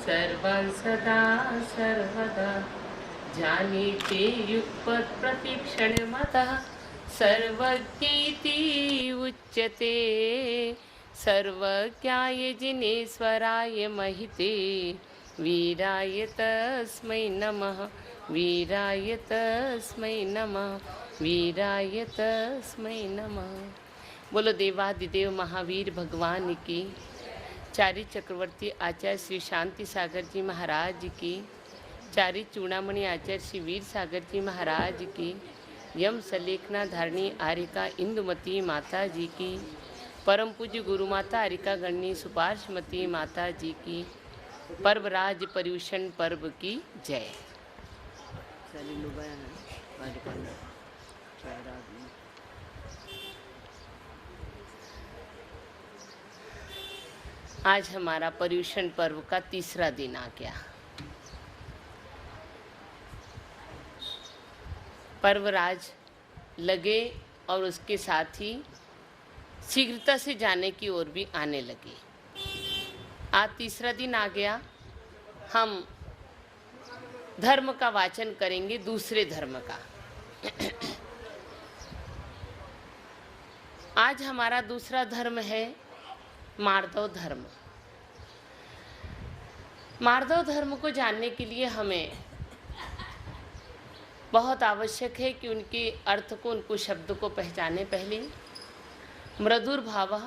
सर्वान् सदा सर्वदा जानीते युगपत् प्रतिक्षणमतः सर्वज्ञेति उच्यते। सर्वज्ञाय जिनेश्वराय महिते वीराय तस्मै नमः, वीराय तस्मै नमः, वीराय तस्मै नमः। बोलो देवादिदेव महावीर भगवान की, चारी चक्रवर्ती आचार्य श्री शांति सागर जी महाराज की, चारी चूड़ामणि आचार्य श्री वीर सागर जी महाराज की, यम सलेखना धारणी आरिका इंदुमती माता जी की, परम पूज्य गुरु माता आरिका गणनी सुपार्शमती माता जी की, पर्वराज पर्यूषण पर्व की जय। आज हमारा पर्यूषण पर्व का तीसरा दिन आ गया। पर्वराज लगे और उसके साथ ही शीघ्रता से जाने की ओर भी आने लगे। आज तीसरा दिन आ गया। हम धर्म का वाचन करेंगे, दूसरे धर्म का। आज हमारा दूसरा धर्म है मार्दव धर्म। मार्दव धर्म को जानने के लिए हमें बहुत आवश्यक है कि उनके अर्थ को, उनको शब्द को पहचाने। पहले मृदुर्भावः,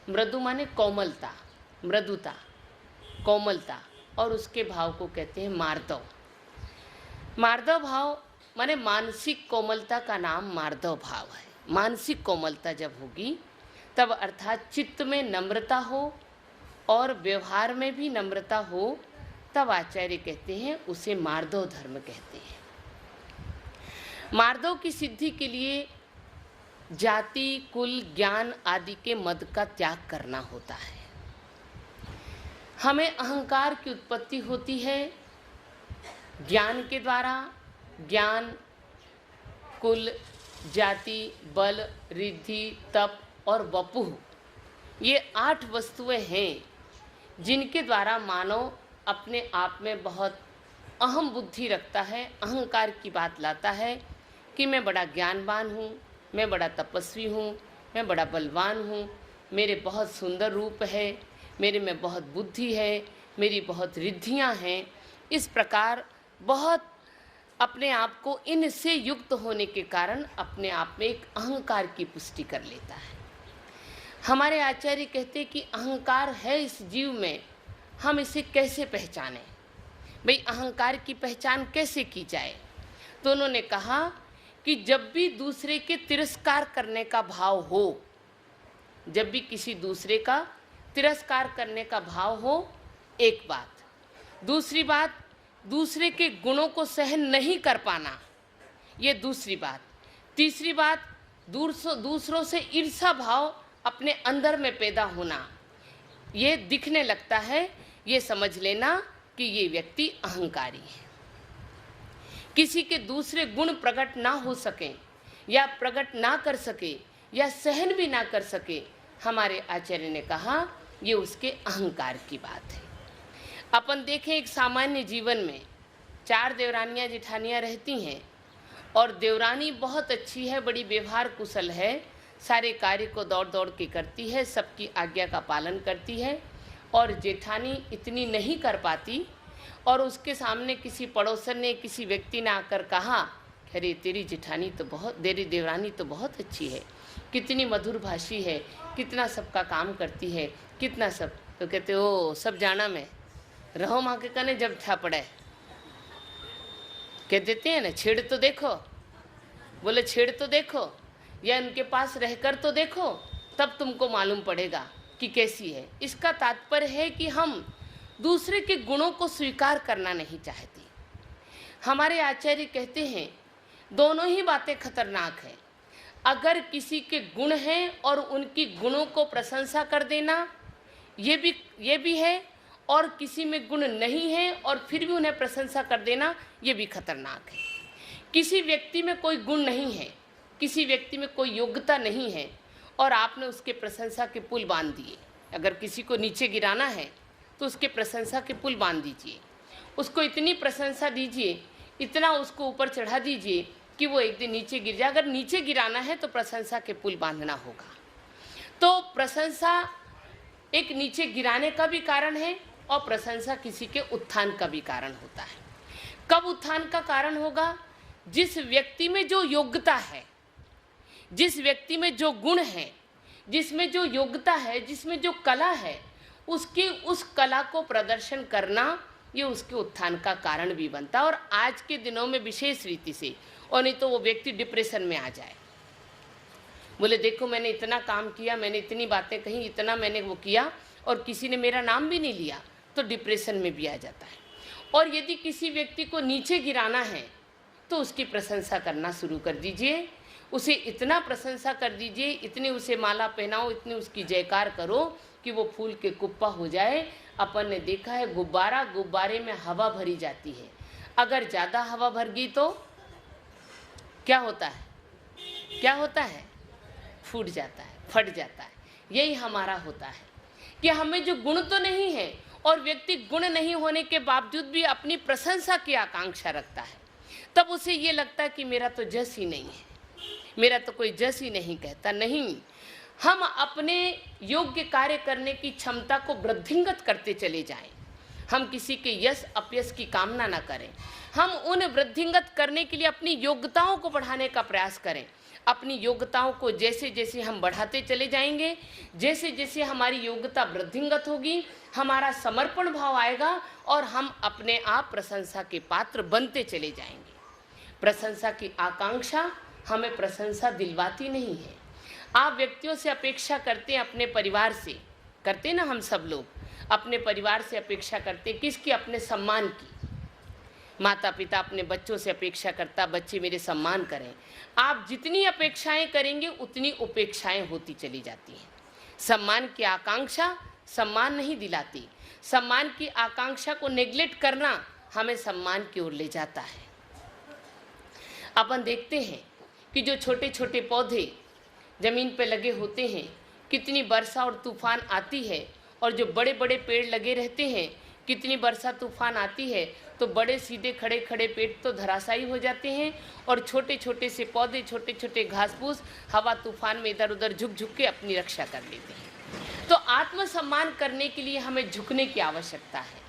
मृदु माने कोमलता, मृदुता, कोमलता, और उसके भाव को कहते हैं मार्दव। मार्दव भाव माने मानसिक कोमलता का नाम मार्दव भाव है। मानसिक कोमलता जब होगी तब अर्थात चित्त में नम्रता हो और व्यवहार में भी नम्रता हो, तब आचार्य कहते हैं उसे मार्दव धर्म कहते हैं। मार्दव की सिद्धि के लिए जाति, कुल, ज्ञान आदि के मद का त्याग करना होता है। हमें अहंकार की उत्पत्ति होती है ज्ञान के द्वारा। ज्ञान, कुल, जाति, बल, रिद्धि, तप और वपुः, ये 8 वस्तुएं हैं जिनके द्वारा मानव अपने आप में बहुत अहम बुद्धि रखता है, अहंकार की बात लाता है कि मैं बड़ा ज्ञानवान हूँ, मैं बड़ा तपस्वी हूँ, मैं बड़ा बलवान हूँ, मेरे बहुत सुंदर रूप है, मेरे में बहुत बुद्धि है, मेरी बहुत रिद्धियाँ हैं। इस प्रकार बहुत अपने आप को इनसे युक्त होने के कारण अपने आप में एक अहंकार की पुष्टि कर लेता है। हमारे आचार्य कहते हैं कि अहंकार है इस जीव में, हम इसे कैसे पहचानें? भाई अहंकार की पहचान कैसे की जाए? तो उन्होंने कहा कि जब भी दूसरे के तिरस्कार करने का भाव हो, जब भी किसी दूसरे का तिरस्कार करने का भाव हो, एक बात। दूसरी बात, दूसरे के गुणों को सहन नहीं कर पाना, ये दूसरी बात। तीसरी बात, दूसरों से ईर्ष्या भाव अपने अंदर में पैदा होना, ये दिखने लगता है, ये समझ लेना कि ये व्यक्ति अहंकारी है। किसी के दूसरे गुण प्रकट ना हो सके या प्रकट ना कर सके या सहन भी ना कर सके, हमारे आचार्य ने कहा ये उसके अहंकार की बात है। अपन देखें एक सामान्य जीवन में 4 देवरानियाँ जेठानियाँ रहती हैं और देवरानी बहुत अच्छी है, बड़ी व्यवहार कुशल है, सारे कार्य को दौड़ दौड़ के करती है, सबकी आज्ञा का पालन करती है, और जेठानी इतनी नहीं कर पाती और उसके सामने किसी पड़ोसन ने, किसी व्यक्ति ने आकर कहा, अरे तेरी जेठानी तो बहुत, तेरी देवरानी तो बहुत अच्छी है, कितनी मधुर भाषी है, कितना सबका काम करती है, कितना सब। तो कहते ओ सब जाना मैं रहो माँ के कने जब ठा पड़े, कह देते हैं ना छेड़ तो देखो। बोले छेड़ तो देखो या उनके पास रहकर तो देखो, तब तुमको मालूम पड़ेगा कि कैसी है। इसका तात्पर्य है कि हम दूसरे के गुणों को स्वीकार करना नहीं चाहते। हमारे आचार्य कहते हैं दोनों ही बातें खतरनाक हैं। अगर किसी के गुण हैं और उनकी गुणों को प्रशंसा कर देना, ये भी है, और किसी में गुण नहीं है और फिर भी उन्हें प्रशंसा कर देना, ये भी खतरनाक है। किसी व्यक्ति में कोई गुण नहीं है, किसी व्यक्ति में कोई योग्यता नहीं है और आपने उसके प्रशंसा के पुल बांध दिए। अगर किसी को नीचे गिराना है तो उसके प्रशंसा के पुल बांध दीजिए, उसको इतनी प्रशंसा दीजिए, इतना उसको ऊपर चढ़ा दीजिए कि वो एक दिन नीचे गिर जाए। अगर नीचे गिराना है तो प्रशंसा के पुल बांधना होगा। तो प्रशंसा एक नीचे गिराने का भी कारण है और प्रशंसा किसी के उत्थान का भी कारण होता है। कब उत्थान का कारण होगा? जिस व्यक्ति में जो योग्यता है, जिस व्यक्ति में जो गुण है, जिसमें जो योग्यता है, जिसमें जो कला है, उसकी उस कला को प्रदर्शन करना ये उसके उत्थान का कारण भी बनता है। और आज के दिनों में विशेष रीति से, और नहीं तो वो व्यक्ति डिप्रेशन में आ जाए, बोले देखो मैंने इतना काम किया, मैंने इतनी बातें कही, इतना मैंने वो किया और किसी ने मेरा नाम भी नहीं लिया, तो डिप्रेशन में भी आ जाता है। और यदि किसी व्यक्ति को नीचे गिराना है तो उसकी प्रशंसा करना शुरू कर दीजिए, उसे इतना प्रशंसा कर दीजिए, इतनी उसे माला पहनाओ, इतनी उसकी जयकार करो कि वो फूल के कुप्पा हो जाए। अपन ने देखा है गुब्बारा, गुब्बारे में हवा भरी जाती है, अगर ज़्यादा हवा भर गई तो क्या होता है? क्या होता है? फूट जाता है, फट जाता है। यही हमारा होता है कि हमें जो गुण तो नहीं है और व्यक्ति गुण नहीं होने के बावजूद भी अपनी प्रशंसा की आकांक्षा रखता है, तब उसे ये लगता है कि मेरा तो जस ही नहीं है, मेरा तो कोई जस ही नहीं कहता। नहीं, हम अपने योग्य कार्य करने की क्षमता को वृद्धिंगत करते चले जाएं। हम किसी के यश अपयश की कामना ना करें, हम उन वृद्धिंगत करने के लिए अपनी योग्यताओं को बढ़ाने का प्रयास करें। अपनी योग्यताओं को जैसे जैसे हम बढ़ाते चले जाएंगे, जैसे जैसे हमारी योग्यता वृद्धिंगत होगी, हमारा समर्पण भाव आएगा और हम अपने आप प्रशंसा के पात्र बनते चले जाएंगे। प्रशंसा की आकांक्षा हमें प्रशंसा दिलवाती नहीं है। आप व्यक्तियों से अपेक्षा करते हैं, अपने परिवार से करते हैं ना, हम सब लोग अपने परिवार से अपेक्षा करते हैं किसकी? अपने सम्मान की। माता पिता अपने बच्चों से अपेक्षा करता, बच्चे मेरे सम्मान करें। आप जितनी अपेक्षाएं करेंगे उतनी उपेक्षाएं होती चली जाती हैं। सम्मान की आकांक्षा सम्मान नहीं दिलाती, सम्मान की आकांक्षा को नेग्लेक्ट करना हमें सम्मान की ओर ले जाता है। अपन देखते हैं कि जो छोटे छोटे पौधे ज़मीन पे लगे होते हैं, कितनी वर्षा और तूफान आती है, और जो बड़े बड़े पेड़ लगे रहते हैं, कितनी वर्षा तूफान आती है तो बड़े सीधे खड़े खड़े पेड़ तो धराशायी हो जाते हैं, और छोटे छोटे से पौधे, छोटे छोटे घास फूस हवा तूफान में इधर उधर झुक झुक के अपनी रक्षा कर लेते हैं। तो आत्मसम्मान करने के लिए हमें झुकने की आवश्यकता है,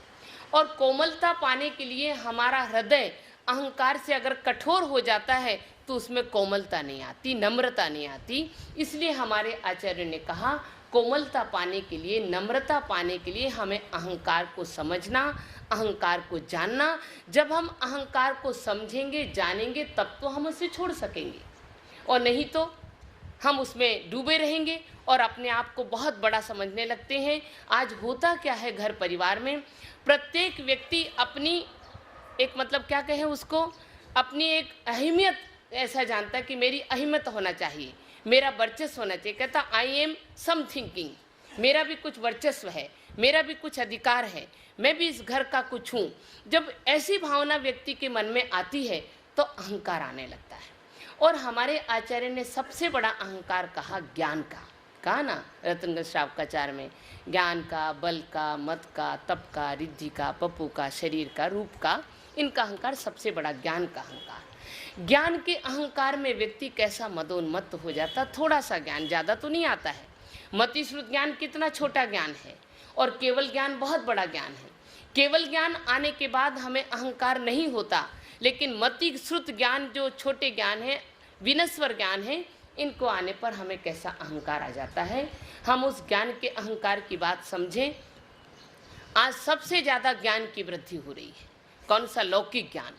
और कोमलता पाने के लिए हमारा हृदय अहंकार से अगर कठोर हो जाता है तो उसमें कोमलता नहीं आती, नम्रता नहीं आती। इसलिए हमारे आचार्य ने कहा कोमलता पाने के लिए, नम्रता पाने के लिए हमें अहंकार को समझना, अहंकार को जानना। जब हम अहंकार को समझेंगे, जानेंगे, तब तो हम उसे छोड़ सकेंगे, और नहीं तो हम उसमें डूबे रहेंगे और अपने आप को बहुत बड़ा समझने लगते हैं। आज होता क्या है घर परिवार में, प्रत्येक व्यक्ति अपनी एक मतलब क्या कहें उसको, अपनी एक अहमियत ऐसा जानता है कि मेरी अहमियत होना चाहिए, मेरा वर्चस्व होना चाहिए। कहता आई एम सम थिंकिंग, मेरा भी कुछ वर्चस्व है, मेरा भी कुछ अधिकार है, मैं भी इस घर का कुछ हूँ। जब ऐसी भावना व्यक्ति के मन में आती है तो अहंकार आने लगता है। और हमारे आचार्य ने सबसे बड़ा अहंकार कहा ज्ञान का, कहा ना रत्नगंज श्रावकाचार में, ज्ञान का, बल का, मत का, तप का, रिद्धि का, पप्पू का, शरीर का, रूप का, इनका अहंकार सबसे बड़ा ज्ञान का अहंकार। ज्ञान के अहंकार में व्यक्ति कैसा मदोन्मत्त हो जाता। थोड़ा सा ज्ञान, ज़्यादा तो नहीं आता है। मतिश्रुत ज्ञान कितना छोटा ज्ञान है और केवल ज्ञान बहुत बड़ा ज्ञान है। केवल ज्ञान आने के बाद हमें अहंकार नहीं होता, लेकिन मतिश्रुत ज्ञान जो छोटे ज्ञान है, विनश्वर ज्ञान है, इनको आने पर हमें कैसा अहंकार आ जाता है। हम उस ज्ञान के अहंकार की बात समझें। आज सबसे ज़्यादा ज्ञान की वृद्धि हो रही है, कौन सा? लौकिक ज्ञान।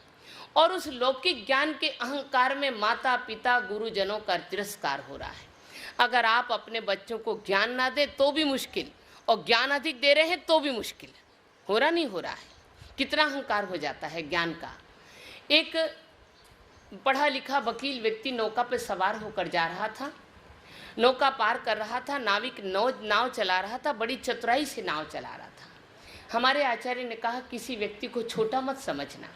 और उस लौकिक ज्ञान के अहंकार में माता पिता गुरुजनों का तिरस्कार हो रहा है। अगर आप अपने बच्चों को ज्ञान ना दे तो भी मुश्किल, और ज्ञान अधिक दे रहे हैं तो भी मुश्किल। हो रहा नहीं हो रहा है? कितना अहंकार हो जाता है ज्ञान का। एक पढ़ा लिखा वकील व्यक्ति नौका पर सवार होकर जा रहा था, नौका पार कर रहा था, नाविक नाव चला रहा था, बड़ी चतुराई से नाव चला रहा था। हमारे आचार्य ने कहा किसी व्यक्ति को छोटा मत समझना,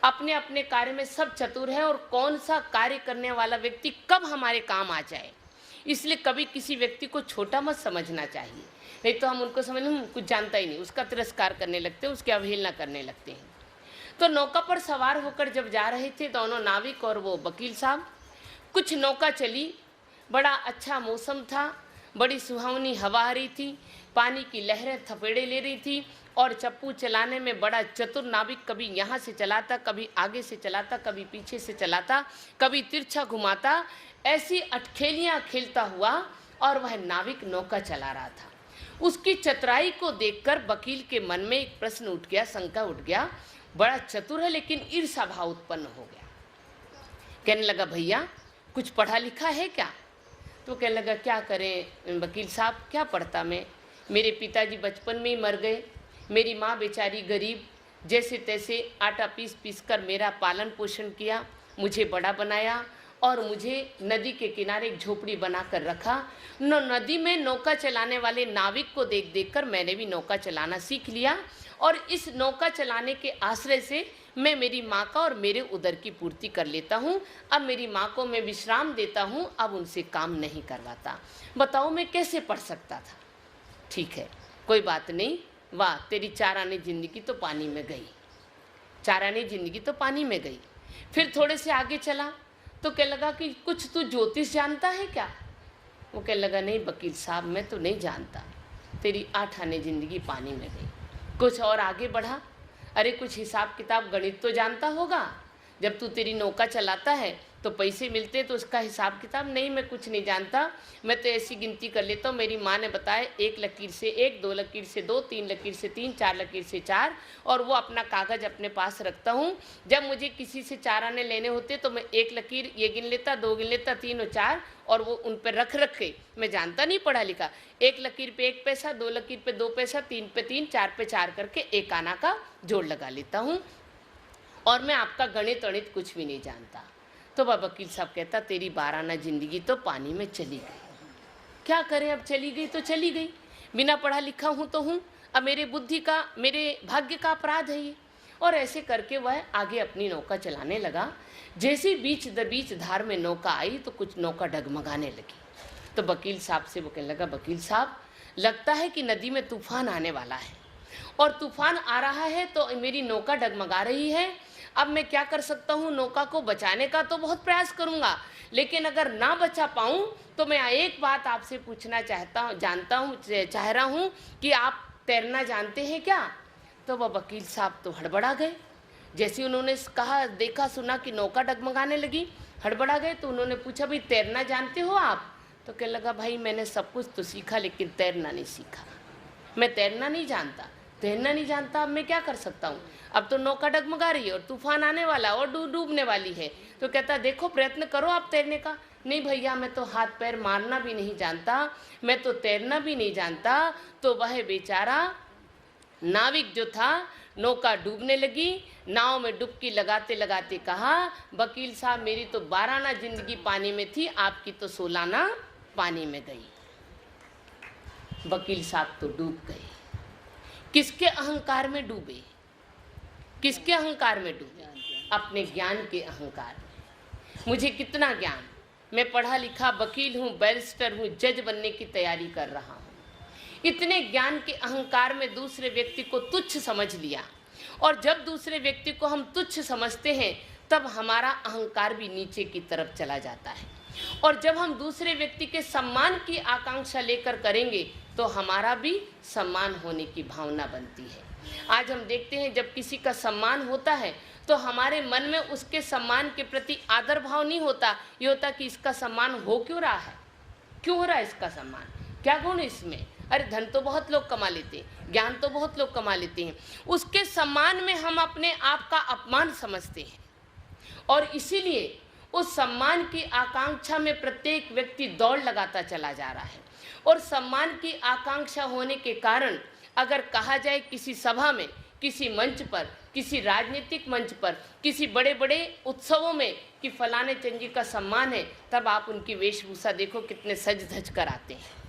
अपने अपने कार्य में सब चतुर है, और कौन सा कार्य करने वाला व्यक्ति कब हमारे काम आ जाए इसलिए कभी किसी व्यक्ति को छोटा मत समझना चाहिए, नहीं तो हम उनको समझ कुछ जानता ही नहीं, उसका तिरस्कार करने लगते हैं, उसकी अवहेलना करने लगते हैं। तो नौका पर सवार होकर जब जा रहे थे दोनों नाविक और वो वकील साहब, कुछ नौका चली, बड़ा अच्छा मौसम था, बड़ी सुहावनी हवा आ रही थी, पानी की लहरें थपेड़े ले रही थी और चप्पू चलाने में बड़ा चतुर नाविक कभी यहाँ से चलाता, कभी आगे से चलाता, कभी पीछे से चलाता, कभी तिरछा घुमाता, ऐसी अटखेलियाँ खेलता हुआ और वह नाविक नौका चला रहा था। उसकी चतुराई को देखकर वकील के मन में एक प्रश्न उठ गया, शंका उठ गया, बड़ा चतुर है लेकिन ईर्ष्या भाव उत्पन्न हो गया। कहने लगा भैया कुछ पढ़ा लिखा है क्या? तो कहने लगा क्या करें वकील साहब, क्या पढ़ता मैं, मेरे पिताजी बचपन में ही मर गए, मेरी माँ बेचारी गरीब, जैसे तैसे आटा पीस पीस कर मेरा पालन पोषण किया, मुझे बड़ा बनाया और मुझे नदी के किनारे एक झोपड़ी बनाकर रखा। नदी में नौका चलाने वाले नाविक को देख देख कर मैंने भी नौका चलाना सीख लिया और इस नौका चलाने के आश्रय से मैं मेरी माँ का और मेरे उदर की पूर्ति कर लेता हूँ। अब मेरी माँ को मैं विश्राम देता हूँ, अब उनसे काम नहीं करवाता। बताओ मैं कैसे पढ़ सकता था? ठीक है कोई बात नहीं, वाह तेरी 4 आने जिंदगी तो पानी में गई, 4 आने जिंदगी तो पानी में गई। फिर थोड़े से आगे चला तो कहने लगा कि कुछ तू ज्योतिष जानता है क्या? वो कहने लगा नहीं वकील साहब मैं तो नहीं जानता, तेरी 8 आने जिंदगी पानी में गई। कुछ और आगे बढ़ा, अरे कुछ हिसाब किताब गणित तो जानता होगा, जब तू तेरी नौका चलाता है तो पैसे मिलते तो उसका हिसाब किताब? नहीं मैं कुछ नहीं जानता, मैं तो ऐसी गिनती कर लेता हूँ, मेरी माँ ने बताया 1 लकीर से 1, 2 लकीर से 2, 3 लकीर से 3, 4 लकीर से 4, और वो अपना कागज़ अपने पास रखता हूँ। जब मुझे किसी से 4 आने लेने होते तो मैं 1 लकीर ये गिन लेता, 2 गिन लेता, 3 और 4, और वो उन पर रख के, मैं जानता नहीं पढ़ा लिखा, 1 लकीर पे 1 पैसा, 2 लकीर पे 2 पैसा, 3 पे 3, 4 पे 4 करके 1 आना का जोड़ लगा लेता हूँ, और मैं आपका गणित वणित कुछ भी नहीं जानता। तो वह वकील साहब कहता तेरी 12 आना जिंदगी तो पानी में चली गई, क्या करें अब, चली गई तो चली गई, बिना पढ़ा लिखा हूँ तो हूँ, अब मेरे बुद्धि का मेरे भाग्य का अपराध है ये। और ऐसे करके वह आगे अपनी नौका चलाने लगा। जैसे बीच धार में नौका आई तो कुछ नौका डगमगाने लगी। तो वकील साहब से वो कहने लगा वकील साहब लगता है कि नदी में तूफान आने वाला है, और तूफान आ रहा है तो मेरी नौका डगमगा रही है। अब मैं क्या कर सकता हूँ, नौका को बचाने का तो बहुत प्रयास करूँगा, लेकिन अगर ना बचा पाऊँ तो मैं एक बात आपसे पूछना चाह रहा हूँ कि आप तैरना जानते हैं क्या? तो वह वकील साहब तो हड़बड़ा गए। जैसे उन्होंने कहा, देखा सुना कि नौका डगमगाने लगी, हड़बड़ा गए। तो उन्होंने पूछा भाई तैरना जानते हो आप? तो कहने लगा भाई मैंने सब कुछ तो सीखा लेकिन तैरना नहीं सीखा, मैं तैरना नहीं जानता, तैरना नहीं जानता, अब मैं क्या कर सकता हूँ, अब तो नौका डगमगा रही है और तूफान आने वाला और डूबने वाली है। तो कहता देखो प्रयत्न करो आप तैरने का। नहीं भैया मैं तो हाथ पैर मारना भी नहीं जानता, मैं तो तैरना भी नहीं जानता। तो वह बेचारा नाविक जो था, नौका डूबने लगी, नाव में डुबकी लगाते लगाते कहा वकील साहब मेरी तो 12 आना जिंदगी पानी में थी, आपकी तो 16 आना पानी में गई। वकील साहब तो डूब गए। किसके अहंकार में डूबे? किसके अहंकार में डूबे? अपने ज्ञान के अहंकार में। मुझे कितना ज्ञान, मैं पढ़ा लिखा वकील हूँ, बैरिस्टर हूँ, जज बनने की तैयारी कर रहा हूँ। इतने ज्ञान के अहंकार में दूसरे व्यक्ति को तुच्छ समझ लिया, और जब दूसरे व्यक्ति को हम तुच्छ समझते हैं तब हमारा अहंकार भी नीचे की तरफ चला जाता है, और जब हम दूसरे व्यक्ति के सम्मान की आकांक्षा लेकर करेंगे तो हमारा भी सम्मान होने की भावना बनती है। आज हम देखते हैं जब किसी का सम्मान होता है तो हमारे मन में उसके सम्मान के प्रति आदर भाव नहीं होता, ये होता कि इसका सम्मान हो क्यों रहा है, क्यों हो रहा है इसका सम्मान, क्या गुण है इसमें, अरे धन तो बहुत लोग कमा लेते हैं, ज्ञान तो बहुत लोग कमा लेते हैं। उसके सम्मान में हम अपने आप का अपमान समझते हैं, और इसीलिए उस सम्मान की आकांक्षा में प्रत्येक व्यक्ति दौड़ लगाता चला जा रहा है। और सम्मान की आकांक्षा होने के कारण अगर कहा जाए किसी सभा में, किसी मंच पर, किसी राजनीतिक मंच पर, किसी बड़े बड़े उत्सवों में कि फलाने चंद जी का सम्मान है, तब आप उनकी वेशभूषा देखो कितने सज धज कर आते हैं।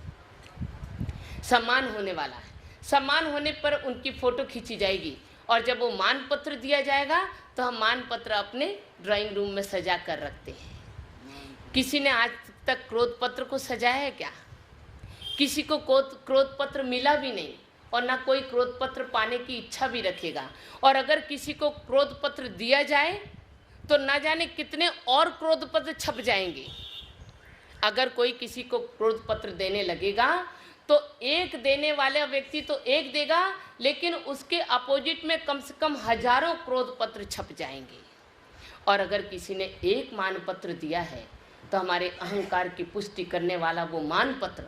सम्मान होने वाला है, सम्मान होने पर उनकी फ़ोटो खींची जाएगी, और जब वो मान पत्र दिया जाएगा तो हम मान पत्र अपने ड्राइंग रूम में सजा कर रखते हैं। किसी ने आज तक क्रोध पत्र को सजाया है क्या? किसी को क्रोध पत्र मिला भी नहीं और ना कोई क्रोध पत्र पाने की इच्छा भी रखेगा। और अगर किसी को क्रोध पत्र दिया जाए तो ना जाने कितने और क्रोध पत्र छप जाएंगे। अगर कोई किसी को क्रोध पत्र देने लगेगा तो एक देने वाला व्यक्ति तो एक देगा, लेकिन उसके अपोजिट में कम से कम हजारों क्रोध पत्र छप जाएंगे। और अगर किसी ने एक मान पत्र दिया है तो हमारे अहंकार की पुष्टि करने वाला वो मान पत्र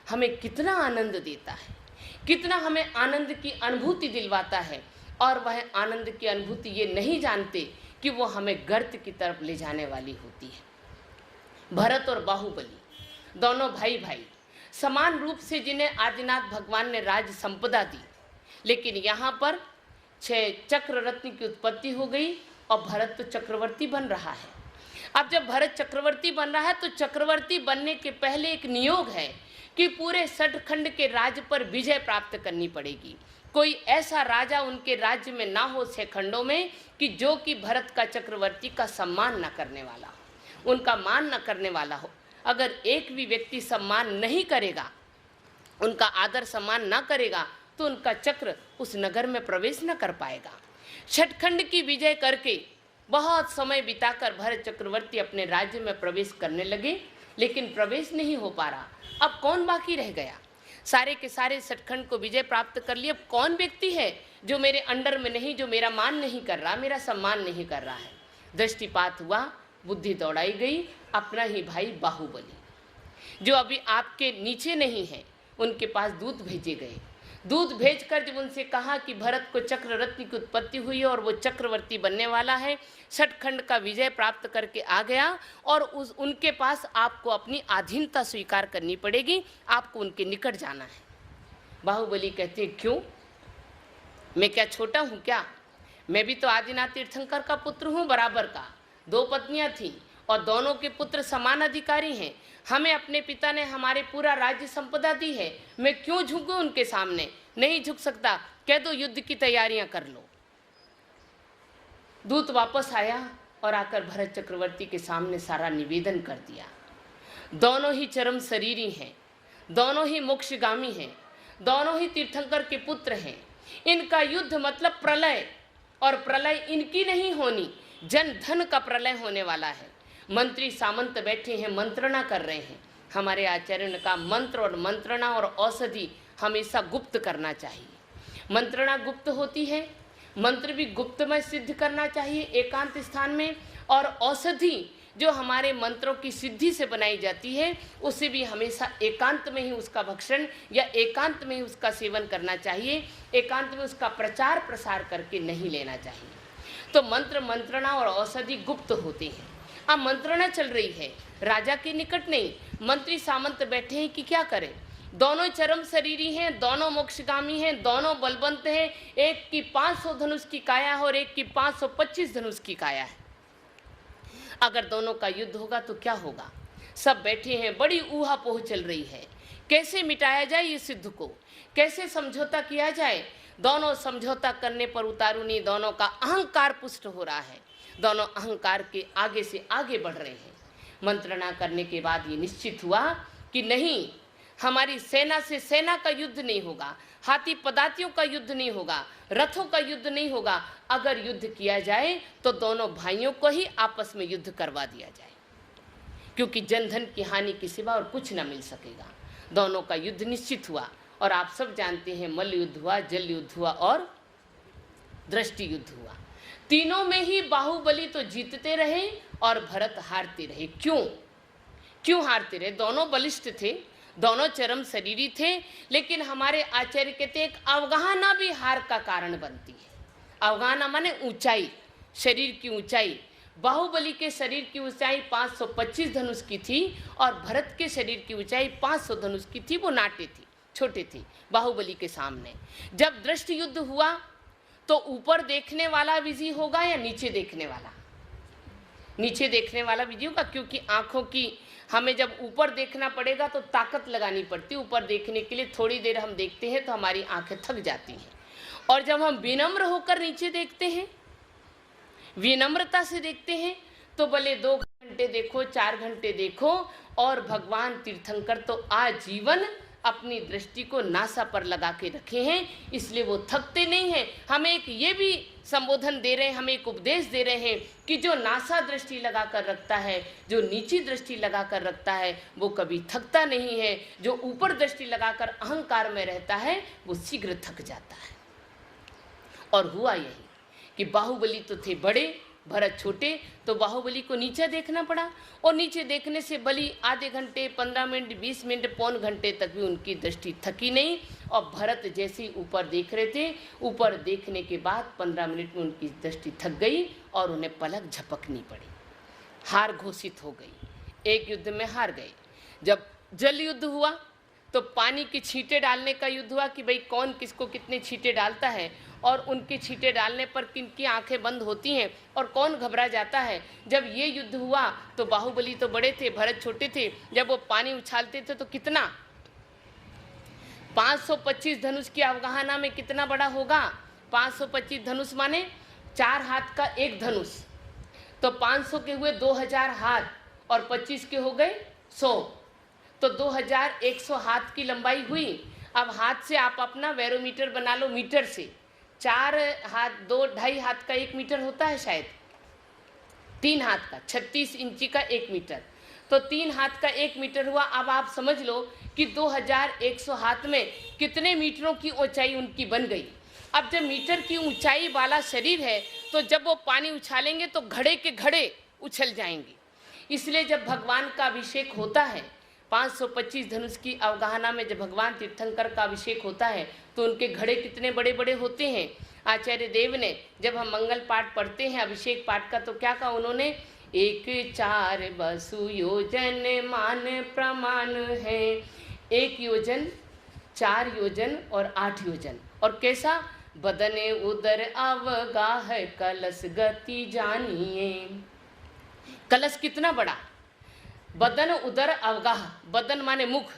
हमें कितना आनंद देता है, कितना हमें आनंद की अनुभूति दिलवाता है। और वह आनंद की अनुभूति ये नहीं जानते कि वो हमें गर्त की तरफ ले जाने वाली होती है। भरत और बाहुबली दोनों भाई भाई समान रूप से जिन्हें आदिनाथ भगवान ने राज संपदा दी, लेकिन यहाँ पर 6 चक्र रत्न की उत्पत्ति हो गई और भरत तो चक्रवर्ती बन रहा है। अब जब भरत चक्रवर्ती बन रहा है तो चक्रवर्ती बनने के पहले एक नियोग है कि पूरे सठखंड के राज्य पर विजय प्राप्त करनी पड़ेगी। कोई ऐसा राजा उनके राज्य में ना हो 6 खंडों में कि जो कि भरत का चक्रवर्ती का सम्मान न करने वाला हो, उनका मान न करने वाला हो। अगर एक भी व्यक्ति सम्मान नहीं करेगा, उनका आदर सम्मान न करेगा, तो उनका चक्र उस नगर में प्रवेश न कर पाएगा। छठखंड की विजय करके बहुत समय बिताकर भरत चक्रवर्ती अपने राज्य में प्रवेश करने लगे, लेकिन प्रवेश नहीं हो पा रहा। अब कौन बाकी रह गया? सारे के सारे सठखंड को विजय प्राप्त कर लिया। अब कौन व्यक्ति है जो मेरे अंडर में नहीं, जो मेरा मान नहीं कर रहा, मेरा सम्मान नहीं कर रहा है? दृष्टिपात हुआ, बुद्धि दौड़ाई गई, अपना ही भाई बाहुबली जो अभी आपके नीचे नहीं है, उनके पास दूत भेजे गए। दूत भेजकर जब उनसे कहा कि भरत को चक्र रत्न की उत्पत्ति हुई है और वो चक्रवर्ती बनने वाला है, छठखंड का विजय प्राप्त करके आ गया और उनके पास आपको अपनी अधीनता स्वीकार करनी पड़ेगी, आपको उनके निकट जाना है। बाहुबली कहते हैं, क्यों? मैं क्या छोटा हूँ क्या? मैं भी तो आदिनाथ तीर्थंकर का पुत्र हूँ, बराबर का। 2 पत्नियाँ थीं और दोनों के पुत्र समान अधिकारी हैं। हमें अपने पिता ने हमारे पूरा राज्य संपदा दी है, मैं क्यों झुकूं उनके सामने? नहीं झुक सकता। कह दो युद्ध की तैयारियां कर लो। दूत वापस आया और आकर भरत चक्रवर्ती के सामने सारा निवेदन कर दिया। दोनों ही चरम शरीरी हैं, दोनों ही मोक्षगामी हैं, दोनों ही तीर्थंकर के पुत्र हैं। इनका युद्ध मतलब प्रलय, और प्रलय इनकी नहीं होनी, जन धन का प्रलय होने वाला है। मंत्री सामंत बैठे हैं, मंत्रणा कर रहे हैं। हमारे आचार्य ने कहा, मंत्र और मंत्रणा और औषधि हमेशा गुप्त करना चाहिए। मंत्रणा गुप्त होती है, मंत्र भी गुप्त में सिद्ध करना चाहिए एकांत स्थान में, और औषधि जो हमारे मंत्रों की सिद्धि से बनाई जाती है उसे भी हमेशा एकांत में ही उसका भक्षण या एकांत में ही उसका सेवन करना चाहिए, एकांत में उसका प्रचार प्रसार करके नहीं लेना चाहिए। तो मंत्र, मंत्रणा और औषधि गुप्त होते हैं। अब मंत्रणा चल रही है, राजा के निकट नहीं, मंत्री सामंत बैठे हैं कि क्या करें। दोनों चरम शरीरी हैं, दोनों मोक्षगामी हैं, दोनों बलवंत हैं। एक की 500 धनुष की काया है और एक की 525 धनुष की काया है। अगर दोनों का युद्ध होगा तो क्या होगा? सब बैठे हैं, बड़ी ऊहापोह चल रही है। कैसे मिटाया जाए ये सिद्ध को, कैसे समझौता किया जाए? दोनों समझौता करने पर उतारू नहीं, दोनों का अहंकार पुष्ट हो रहा है, दोनों अहंकार के आगे से आगे बढ़ रहे हैं। मंत्रणा करने के बाद ये निश्चित हुआ कि नहीं, हमारी सेना से सेना का युद्ध नहीं होगा, हाथी पदातियों का युद्ध नहीं होगा, रथों का युद्ध नहीं होगा। अगर युद्ध किया जाए तो दोनों भाइयों को ही आपस में युद्ध करवा दिया जाए, क्योंकि जनधन की हानि के सिवा और कुछ न मिल सकेगा। दोनों का युद्ध निश्चित हुआ और आप सब जानते हैं, मल्ल युद्ध हुआ, जल युद्ध हुआ और दृष्टि युद्ध हुआ। तीनों में ही बाहुबली तो जीतते रहे और भरत हारते रहे। क्यों हारते रहे? दोनों बलिष्ठ थे, दोनों चरम शरीरी थे, लेकिन हमारे आचार्य कहते एक अवगाहना भी हार का कारण बनती है। अवगाहना माने ऊंचाई, शरीर की ऊंचाई। बाहुबली के शरीर की ऊंचाई 525 धनुष की थी और भरत के शरीर की ऊंचाई 500 धनुष की थी। वो नाटे थी, छोटे थे बाहुबली के सामने। जब दृष्टि युद्ध हुआ तो ऊपर देखने वाला विजयी होगा या नीचे देखने वाला? नीचे देखने वाला विजयी होगा, क्योंकि आंखों की हमें जब ऊपर देखना पड़ेगा तो ताकत लगानी पड़ती है। ऊपर देखने के लिए थोड़ी देर हम देखते हैं तो हमारी आंखें थक जाती हैं, और जब हम विनम्र होकर नीचे देखते हैं, विनम्रता से देखते हैं, तो भले 2 घंटे देखो, 4 घंटे देखो, और भगवान तीर्थंकर तो आजीवन अपनी दृष्टि को नासा पर लगा के रखे हैं, इसलिए वो थकते नहीं हैं। हमें एक ये भी संबोधन दे रहे हैं, हमें एक उपदेश दे रहे हैं कि जो नासा दृष्टि लगा कर रखता है, जो नीची दृष्टि लगा कर रखता है, वो कभी थकता नहीं है। जो ऊपर दृष्टि लगाकर अहंकार में रहता है, वो शीघ्र थक जाता है। और हुआ यही कि बाहुबली तो थे बड़े, भरत छोटे, तो बाहुबली को नीचे देखना पड़ा। और नीचे देखने से बलि आधे घंटे, 15 मिनट, 20 मिनट, पौन घंटे तक भी उनकी दृष्टि थकी नहीं। और भरत जैसे ही ऊपर देख रहे थे, ऊपर देखने के बाद 15 मिनट में उनकी दृष्टि थक गई और उन्हें पलक झपकनी पड़ी। हार घोषित हो गई, एक युद्ध में हार गए। जब जल युद्ध हुआ तो पानी की छींटे डालने का युद्ध हुआ कि भाई कौन किसको कितने छींटे डालता है, और उनके छींटे डालने पर किनकी आंखें बंद होती हैं और कौन घबरा जाता है। जब ये युद्ध हुआ तो बाहुबली तो बड़े थे, भरत छोटे थे। जब वो पानी उछालते थे तो कितना, 525 धनुष की अवगाहना में कितना बड़ा होगा। 525 धनुष माने 4 हाथ का एक धनुष, तो 500 के हुए 2000 हाथ, और 25 के हो गए 100, तो 2100 हाथ की लंबाई हुई। अब हाथ से आप अपना बैरोमीटर बना लो, मीटर से 4 हाथ, 2-2.5 हाथ का 1 मीटर होता है शायद, 3 हाथ का 36 इंची का 1 मीटर, तो 3 हाथ का 1 मीटर हुआ। अब आप समझ लो कि 2100 हाथ में कितने मीटरों की ऊंचाई उनकी बन गई। अब जब मीटर की ऊंचाई वाला शरीर है, तो जब वो पानी उछालेंगे तो घड़े के घड़े उछल जाएंगे। इसलिए जब भगवान का अभिषेक होता है, 525 धनुष की अवगाहना में जब भगवान तीर्थंकर का अभिषेक होता है, तो उनके घड़े कितने बड़े बड़े होते हैं। आचार्य देव ने, जब हम मंगल पाठ पढ़ते हैं अभिषेक पाठ का, तो क्या कहा उन्होंने, 1 4 बसु योजन मान प्रमाण है। 1 योजन, 4 योजन और 8 योजन। और कैसा, बदने उदर अवगाह कलश गति जानिए। कलश कितना बड़ा, बदन उदर अवगाह, बदन माने मुख,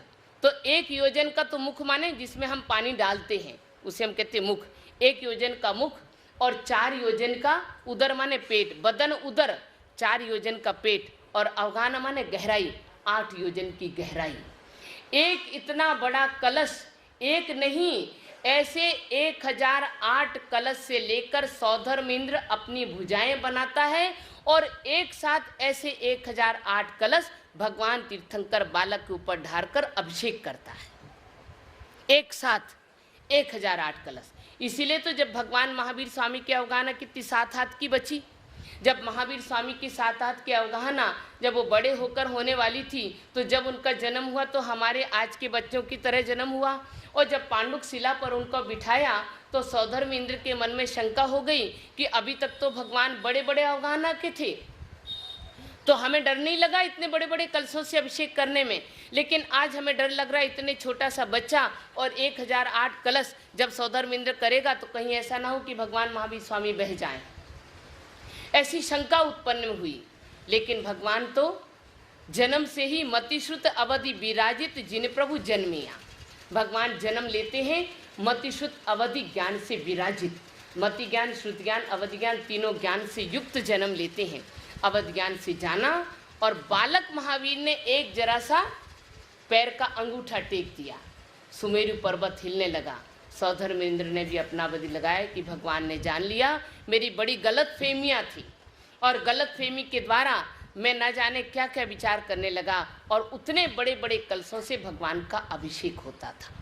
तो 1 योजन का तो मुख माने जिसमें हम पानी डालते हैं, उसे हम कहते हैं मुख। 1 योजन का मुख और 4 योजन का उदर माने पेट, बदन उदर, 4 योजन का पेट, और अवगाहना माने गहराई, 8 योजन की गहराई। एक इतना बड़ा कलश, एक नहीं, ऐसे 1008 कलश से लेकर सौधर्मेंद्र अपनी भुजाएं बनाता है, और एक साथ ऐसे 1008 कलश भगवान तीर्थंकर बालक के ऊपर ढारकर अभिषेक करता है। एक साथ 1008 कलश। इसीलिए तो जब भगवान महावीर स्वामी की अवगाहना कितनी 7 हाथ की बची, जब महावीर स्वामी की 7 हाथ की अवगाहना जब वो बड़े होकर होने वाली थी, तो जब उनका जन्म हुआ तो हमारे आज के बच्चों की तरह जन्म हुआ। और जब पांडुक शिला पर उनको बिठाया तो सौधर्मेंद्र के मन में शंका हो गई कि अभी तक तो भगवान बड़े बड़े अवगाहना के थे, तो हमें डर नहीं लगा इतने बड़े बड़े कलशों से अभिषेक करने में, लेकिन आज हमें डर लग रहा है इतने छोटा सा बच्चा और 1008 कलश जब सौधर्मेंद्र करेगा तो कहीं ऐसा ना हो कि भगवान महावीर स्वामी बह जाएं। ऐसी शंका उत्पन्न हुई। लेकिन भगवान तो जन्म से ही मतिश्रुत अवधि विराजित जिन प्रभु जन्मिया, भगवान जन्म लेते हैं मतिश्रुत अवधि ज्ञान से विराजित, मति ज्ञान, श्रुति ज्ञान, अवधि ज्ञान, तीनों ज्ञान से युक्त जन्म लेते हैं। अवध ज्ञान से जाना, और बालक महावीर ने एक जरा सा पैर का अंगूठा टेक दिया, सुमेरु पर्वत हिलने लगा। सौधर्मेंद्र ने भी अपना अवधि लगाया कि भगवान ने जान लिया, मेरी बड़ी गलत फहमियाँ थी, और गलत फहमी के द्वारा मैं न जाने क्या क्या विचार करने लगा, और उतने बड़े बड़े कलशों से भगवान का अभिषेक होता था,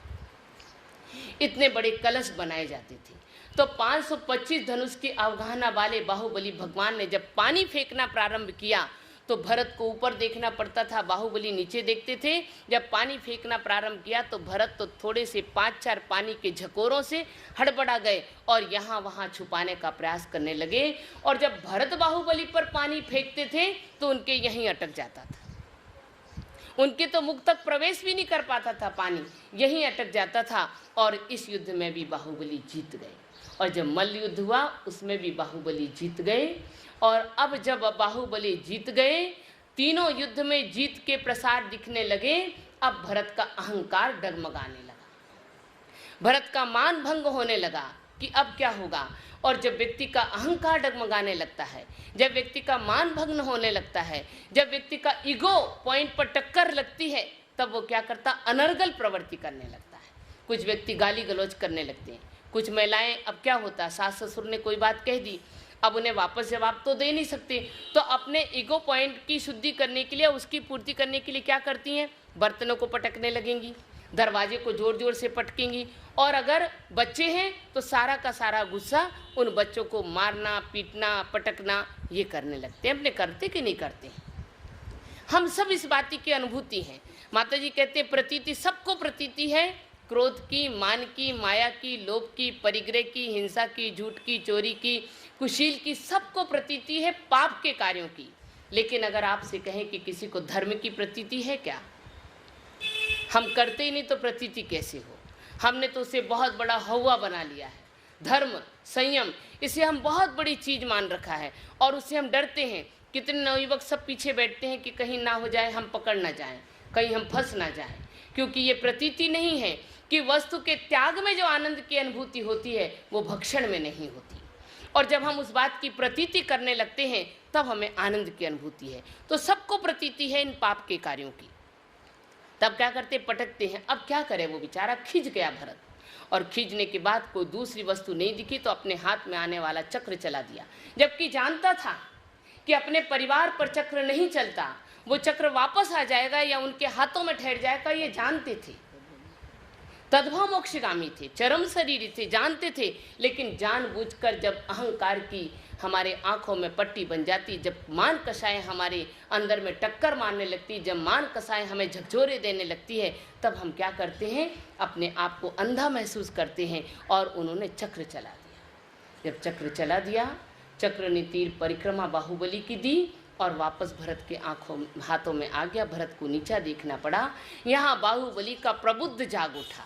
इतने बड़े कलश बनाए जाते थे। तो 525 धनुष की अवगाहना वाले बाहुबली भगवान ने जब पानी फेंकना प्रारंभ किया तो भरत को ऊपर देखना पड़ता था, बाहुबली नीचे देखते थे। जब पानी फेंकना प्रारंभ किया तो भरत तो थोड़े से 5-4 पानी के झकोरों से हड़बड़ा गए और यहाँ वहाँ छुपाने का प्रयास करने लगे। और जब भरत बाहुबली पर पानी फेंकते थे तो उनके यहीं अटक जाता था, उनके तो मुख तक प्रवेश भी नहीं कर पाता था, पानी यहीं अटक जाता था। और इस युद्ध में भी बाहुबली जीत गए, और जब मल्ल युद्ध हुआ उसमें भी बाहुबली जीत गए। और अब जब बाहुबली जीत गए, तीनों युद्ध में जीत के प्रसार दिखने लगे, अब भरत का अहंकार डगमगाने लगा, भरत का मान भंग होने लगा। कि अब क्या होगा। और जब व्यक्ति का अहंकार डगमगाने लगता है, जब व्यक्ति का मान भंग होने लगता है, जब व्यक्ति का ईगो पॉइंट पर टक्कर लगती है, तब वो क्या करता, अनर्गल प्रवृत्ति करने लगता है। कुछ व्यक्ति गाली गलौज करने लगते हैं। कुछ महिलाएं, अब क्या होता है, सास ससुर ने कोई बात कह दी, अब उन्हें वापस जवाब तो दे नहीं सकते, तो अपने ईगो पॉइंट की शुद्धि करने के लिए, उसकी पूर्ति करने के लिए क्या करती हैं, बर्तनों को पटकने लगेंगी, दरवाजे को जोर जोर से पटकेंगी, और अगर बच्चे हैं तो सारा का सारा गुस्सा उन बच्चों को मारना, पीटना, पटकना ये करने लगते हैं। अपने करते कि नहीं करते? हम सब इस बात की अनुभूति है। माता जी कहते हैं प्रतीति, सबको प्रतीति है, क्रोध की, मान की, माया की, लोभ की, परिग्रह की, हिंसा की, झूठ की, चोरी की, कुशील की, सबको प्रतीति है पाप के कार्यों की। लेकिन अगर आपसे कहें कि किसी को धर्म की प्रतीति है क्या? हम करते ही नहीं तो प्रतीति कैसे हो? हमने तो उसे बहुत बड़ा हौवा बना लिया है। धर्म, संयम, इसे हम बहुत बड़ी चीज मान रखा है और उससे हम डरते हैं। कितने नवयुवक सब पीछे बैठते हैं कि कहीं ना हो जाए, हम पकड़ ना जाएं, कहीं हम फंस ना जाएं, क्योंकि ये प्रतीति नहीं है कि वस्तु के त्याग में जो आनंद की अनुभूति होती है वो भक्षण में नहीं होती। और जब हम उस बात की प्रतीति करने लगते हैं तब हमें आनंद की अनुभूति है। तो सबको प्रतीति है इन पाप के कार्यों की। तब क्या करते, पटकते हैं। अब क्या करे, वो बेचारा खिंच गया भरत, और खींचने के बाद कोई दूसरी वस्तु नहीं दिखी तो अपने हाथ में आने वाला चक्र चला दिया, जबकि जानता था कि अपने परिवार पर चक्र नहीं चलता, वो चक्र वापस आ जाएगा या उनके हाथों में ठहर जाएगा, ये जानते थे। तद्भव मोक्षगामी थे, चरम शरीर थे, जानते थे। लेकिन जानबूझकर जब अहंकार की हमारे आंखों में पट्टी बन जाती, जब मान कषाएं हमारे अंदर में टक्कर मारने लगती, जब मान कषाएं हमें झकझोरे देने लगती है, तब हम क्या करते हैं, अपने आप को अंधा महसूस करते हैं। और उन्होंने चक्र चला दिया। जब चक्र चला दिया, चक्र ने तीर परिक्रमा बाहुबली की दी और वापस भरत के हाथों में आ गया। भरत को नीचा देखना पड़ा। यहाँ बाहुबली का प्रबुद्ध जाग उठा।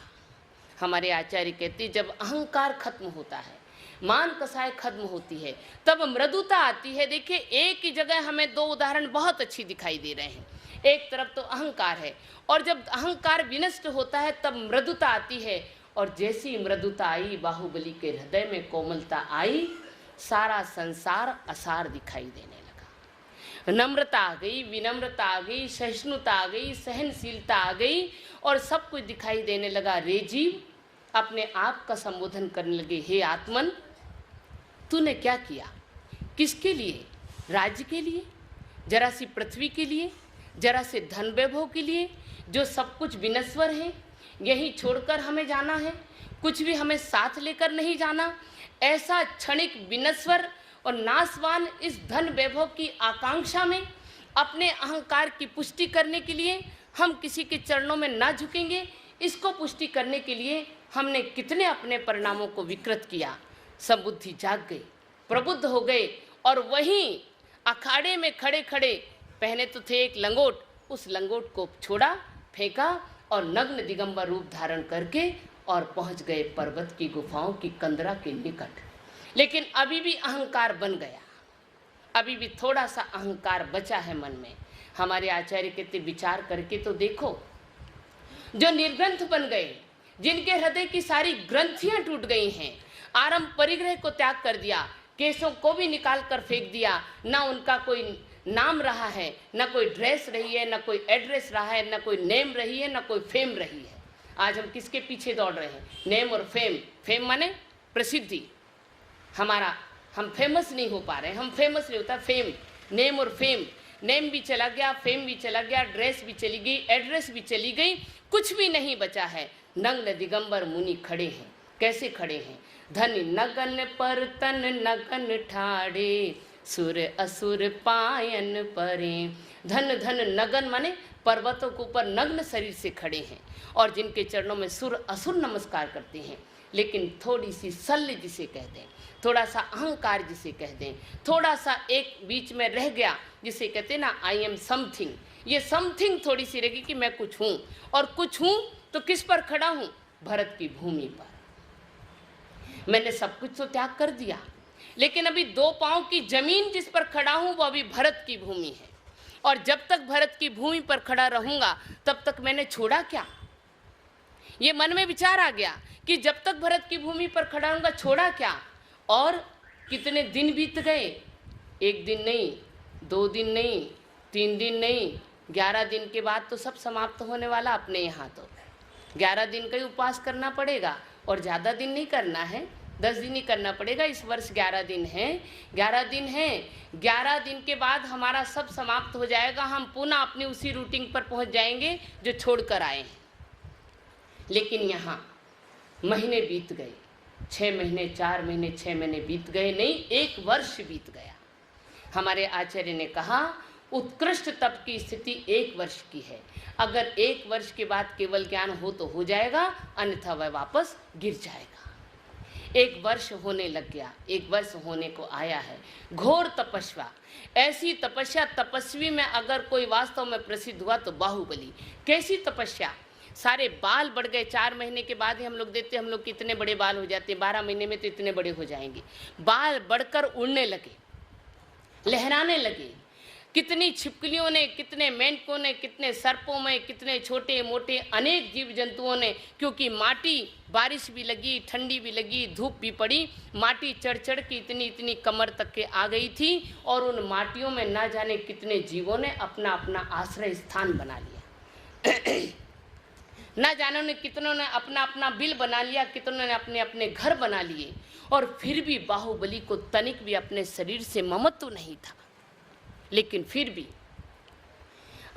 हमारे आचार्य कहते जब अहंकार खत्म होता है, मान कसाय खत्म होती है, तब मृदुता आती है। देखिए, एक ही जगह हमें दो उदाहरण बहुत अच्छी दिखाई दे रहे हैं। एक तरफ तो अहंकार है, और जब अहंकार विनष्ट होता है तब मृदुता आती है। और जैसी मृदुता आई, बाहुबली के हृदय में कोमलता आई, सारा संसार असार दिखाई देने लगा। नम्रता आ गई, विनम्रता आ गई, सहिष्णुता आ गई, सहनशीलता आ गई, और सब कुछ दिखाई देने लगा। रे जीव, अपने आप का संबोधन करने लगे, हे आत्मन, तूने क्या किया? किसके लिए? राज्य के लिए? जरा सी पृथ्वी के लिए? जरा से धन वैभव के लिए? जो सब कुछ विनश्वर है, यही छोड़कर हमें जाना है, कुछ भी हमें साथ लेकर नहीं जाना। ऐसा क्षणिक विनश्वर और नाशवान इस धन वैभव की आकांक्षा में अपने अहंकार की पुष्टि करने के लिए हम किसी के चरणों में ना झुकेंगे। इसको पुष्टि करने के लिए हमने कितने अपने परिणामों को विकृत किया। सब बुद्धि जाग गई, प्रबुद्ध हो गए, और वहीं अखाड़े में खड़े खड़े, पहने तो थे एक लंगोट, उस लंगोट को छोड़ा, फेंका, और नग्न दिगंबर रूप धारण करके और पहुंच गए पर्वत की गुफाओं की कंदरा के निकट। लेकिन अभी भी अहंकार बन गया, अभी भी थोड़ा सा अहंकार बचा है मन में। हमारे आचार्य कहते विचार करके तो देखो, जो निर्ग्रंथ बन गए, जिनके हृदय की सारी ग्रंथियां टूट गई हैं, आरंभ परिग्रह को त्याग कर दिया, केशों को भी निकाल कर फेंक दिया, ना उनका कोई नाम रहा है, ना कोई ड्रेस रही है, ना कोई एड्रेस रहा है, ना कोई नेम रही है, ना कोई फेम रही है। आज हम किसके पीछे दौड़ रहे हैं? नेम और फेम। फेम माने प्रसिद्धि, हमारा, हम फेमस नहीं हो पा रहे हैं, हम फेमस नहीं होता, फेम, नेम और फेम। नेम भी चला गया, फेम भी चला गया, ड्रेस भी चली गई, एड्रेस भी चली गई, कुछ भी नहीं बचा है। नग्न दिगंबर मुनि खड़े हैं। कैसे खड़े हैं? धन नगन पर तन नगन ठाड़े, सुर असुर पायन परे। धन धन नगन माने पर्वतों के ऊपर नग्न शरीर से खड़े हैं, और जिनके चरणों में सुर असुर नमस्कार करते हैं। लेकिन थोड़ी सी शल्य जिसे कह दें, थोड़ा सा अहंकार जिसे कह दें, थोड़ा सा एक बीच में रह गया जिसे कहते हैं ना, आई एम समथिंग, ये समथिंग थोड़ी सी रहेगी कि मैं कुछ हूँ, और कुछ हूँ तो किस पर खड़ा हूँ? भरत की भूमि पर। मैंने सब कुछ तो त्याग कर दिया, लेकिन अभी दो पांव की जमीन जिस पर खड़ा हूँ वो अभी भरत की भूमि है, और जब तक भरत की भूमि पर खड़ा रहूँगा तब तक मैंने छोड़ा क्या? ये मन में विचार आ गया कि जब तक भरत की भूमि पर खड़ा रहूंगा, छोड़ा क्या। और कितने दिन बीत गए, 1 दिन नहीं, 2 दिन नहीं, 3 दिन नहीं, 11 दिन के बाद तो सब समाप्त होने वाला अपने यहाँ। तो 11 दिन का ही उपवास करना पड़ेगा और ज़्यादा दिन नहीं करना है, 10 दिन ही करना पड़ेगा। इस वर्ष 11 दिन है, 11 दिन है, 11 दिन के बाद हमारा सब समाप्त हो जाएगा, हम पुनः अपनी उसी रूटीन पर पहुंच जाएंगे जो छोड़ कर आए हैं। लेकिन यहाँ महीने बीत गए, 6 महीने, 4 महीने, 6 महीने बीत गए, नहीं 1 वर्ष बीत गया। हमारे आचार्य ने कहा उत्कृष्ट तप की स्थिति 1 वर्ष की है। अगर 1 वर्ष के बाद केवल ज्ञान हो तो हो जाएगा, अन्यथा वह वापस गिर जाएगा। 1 वर्ष होने लग गया, 1 वर्ष होने को आया है। घोर तपस्या, ऐसी तपस्या, तपस्वी में अगर कोई वास्तव में प्रसिद्ध हुआ तो बाहुबली। कैसी तपस्या, सारे बाल बढ़ गए। 4 महीने के बाद ही हम लोग देखते हैं हम लोग कितने बड़े बाल हो जाते हैं, 12 महीने में तो इतने बड़े हो जाएंगे। बाल बढ़कर उड़ने लगे, लहराने लगे। कितनी छिपकलियों ने, कितने मेंढकों ने, कितने सर्पों में, कितने छोटे मोटे अनेक जीव जंतुओं ने, क्योंकि माटी, बारिश भी लगी, ठंडी भी लगी, धूप भी पड़ी, माटी चढ़ चढ़ के इतनी इतनी कमर तक के आ गई थी। और उन माटियों में ना जाने कितने जीवों ने अपना अपना आश्रय स्थान बना लिया। ना जाने ने कितनों ने अपना अपना बिल बना लिया, कितनों ने अपने अपने घर बना लिए। और फिर भी बाहुबली को तनिक भी अपने शरीर से ममत्व नहीं था। लेकिन फिर भी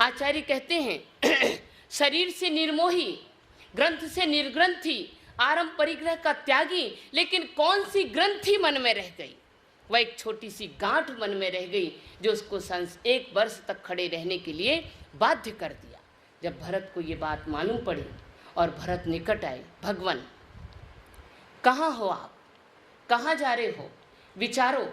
आचार्य कहते हैं शरीर से निर्मोही, ग्रंथ से निर्ग्रंथी, आरंभ परिग्रह का त्यागी। लेकिन कौन सी ग्रंथि मन में रह गई, वह एक छोटी सी गांठ मन में रह गई जो उसको 1 वर्ष तक खड़े रहने के लिए बाध्य कर दिया। जब भरत को ये बात मालूम पड़ी और भरत निकट आए, भगवान कहाँ हो आप, कहाँ जा रहे हो, विचारो,